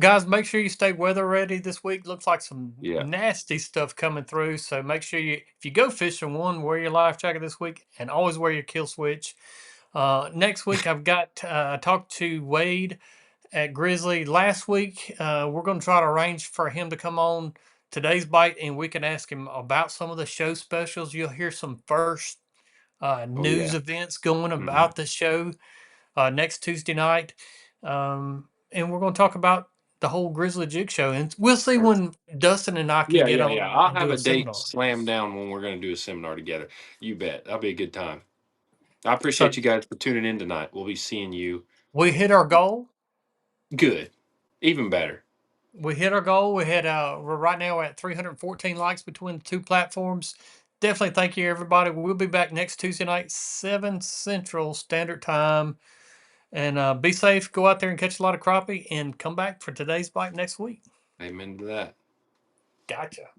B: Guys, make sure you stay weather ready this week. Looks like some
A: Yeah.
B: nasty stuff coming through. So make sure if you go fishing, one, wear your life jacket this week and always wear your kill switch. Next week, I talked to Wade at Grizzly last week. We're going to try to arrange for him to come on today's bite and we can ask him about some of the show specials. You'll hear some first
A: Oh
B: news
A: yeah.
B: events going
A: Hmm.
B: about the show next Tuesday night. And we're going to talk about the whole Grizzly Jig Show. And we'll see when Dustin and I can
A: Yeah,
B: get
A: yeah, yeah.
B: on
A: I'll
B: and
A: have
B: do
A: a
B: a
A: date
B: seminar.
A: slammed down when we're going to do a seminar together. You bet. That'll be a good time. I
B: So
A: appreciate you guys for tuning in tonight. We'll be seeing you.
B: we hit our goal.
A: Good. Even better.
B: We hit our goal. We're right now at 314 likes between the two platforms. Definitely thank you, everybody. We'll be back next Tuesday night, 7 Central Standard Time. And be safe. Go out there and catch a lot of crappie and come back for today's bite next week.
A: Amen to that.
B: Gotcha.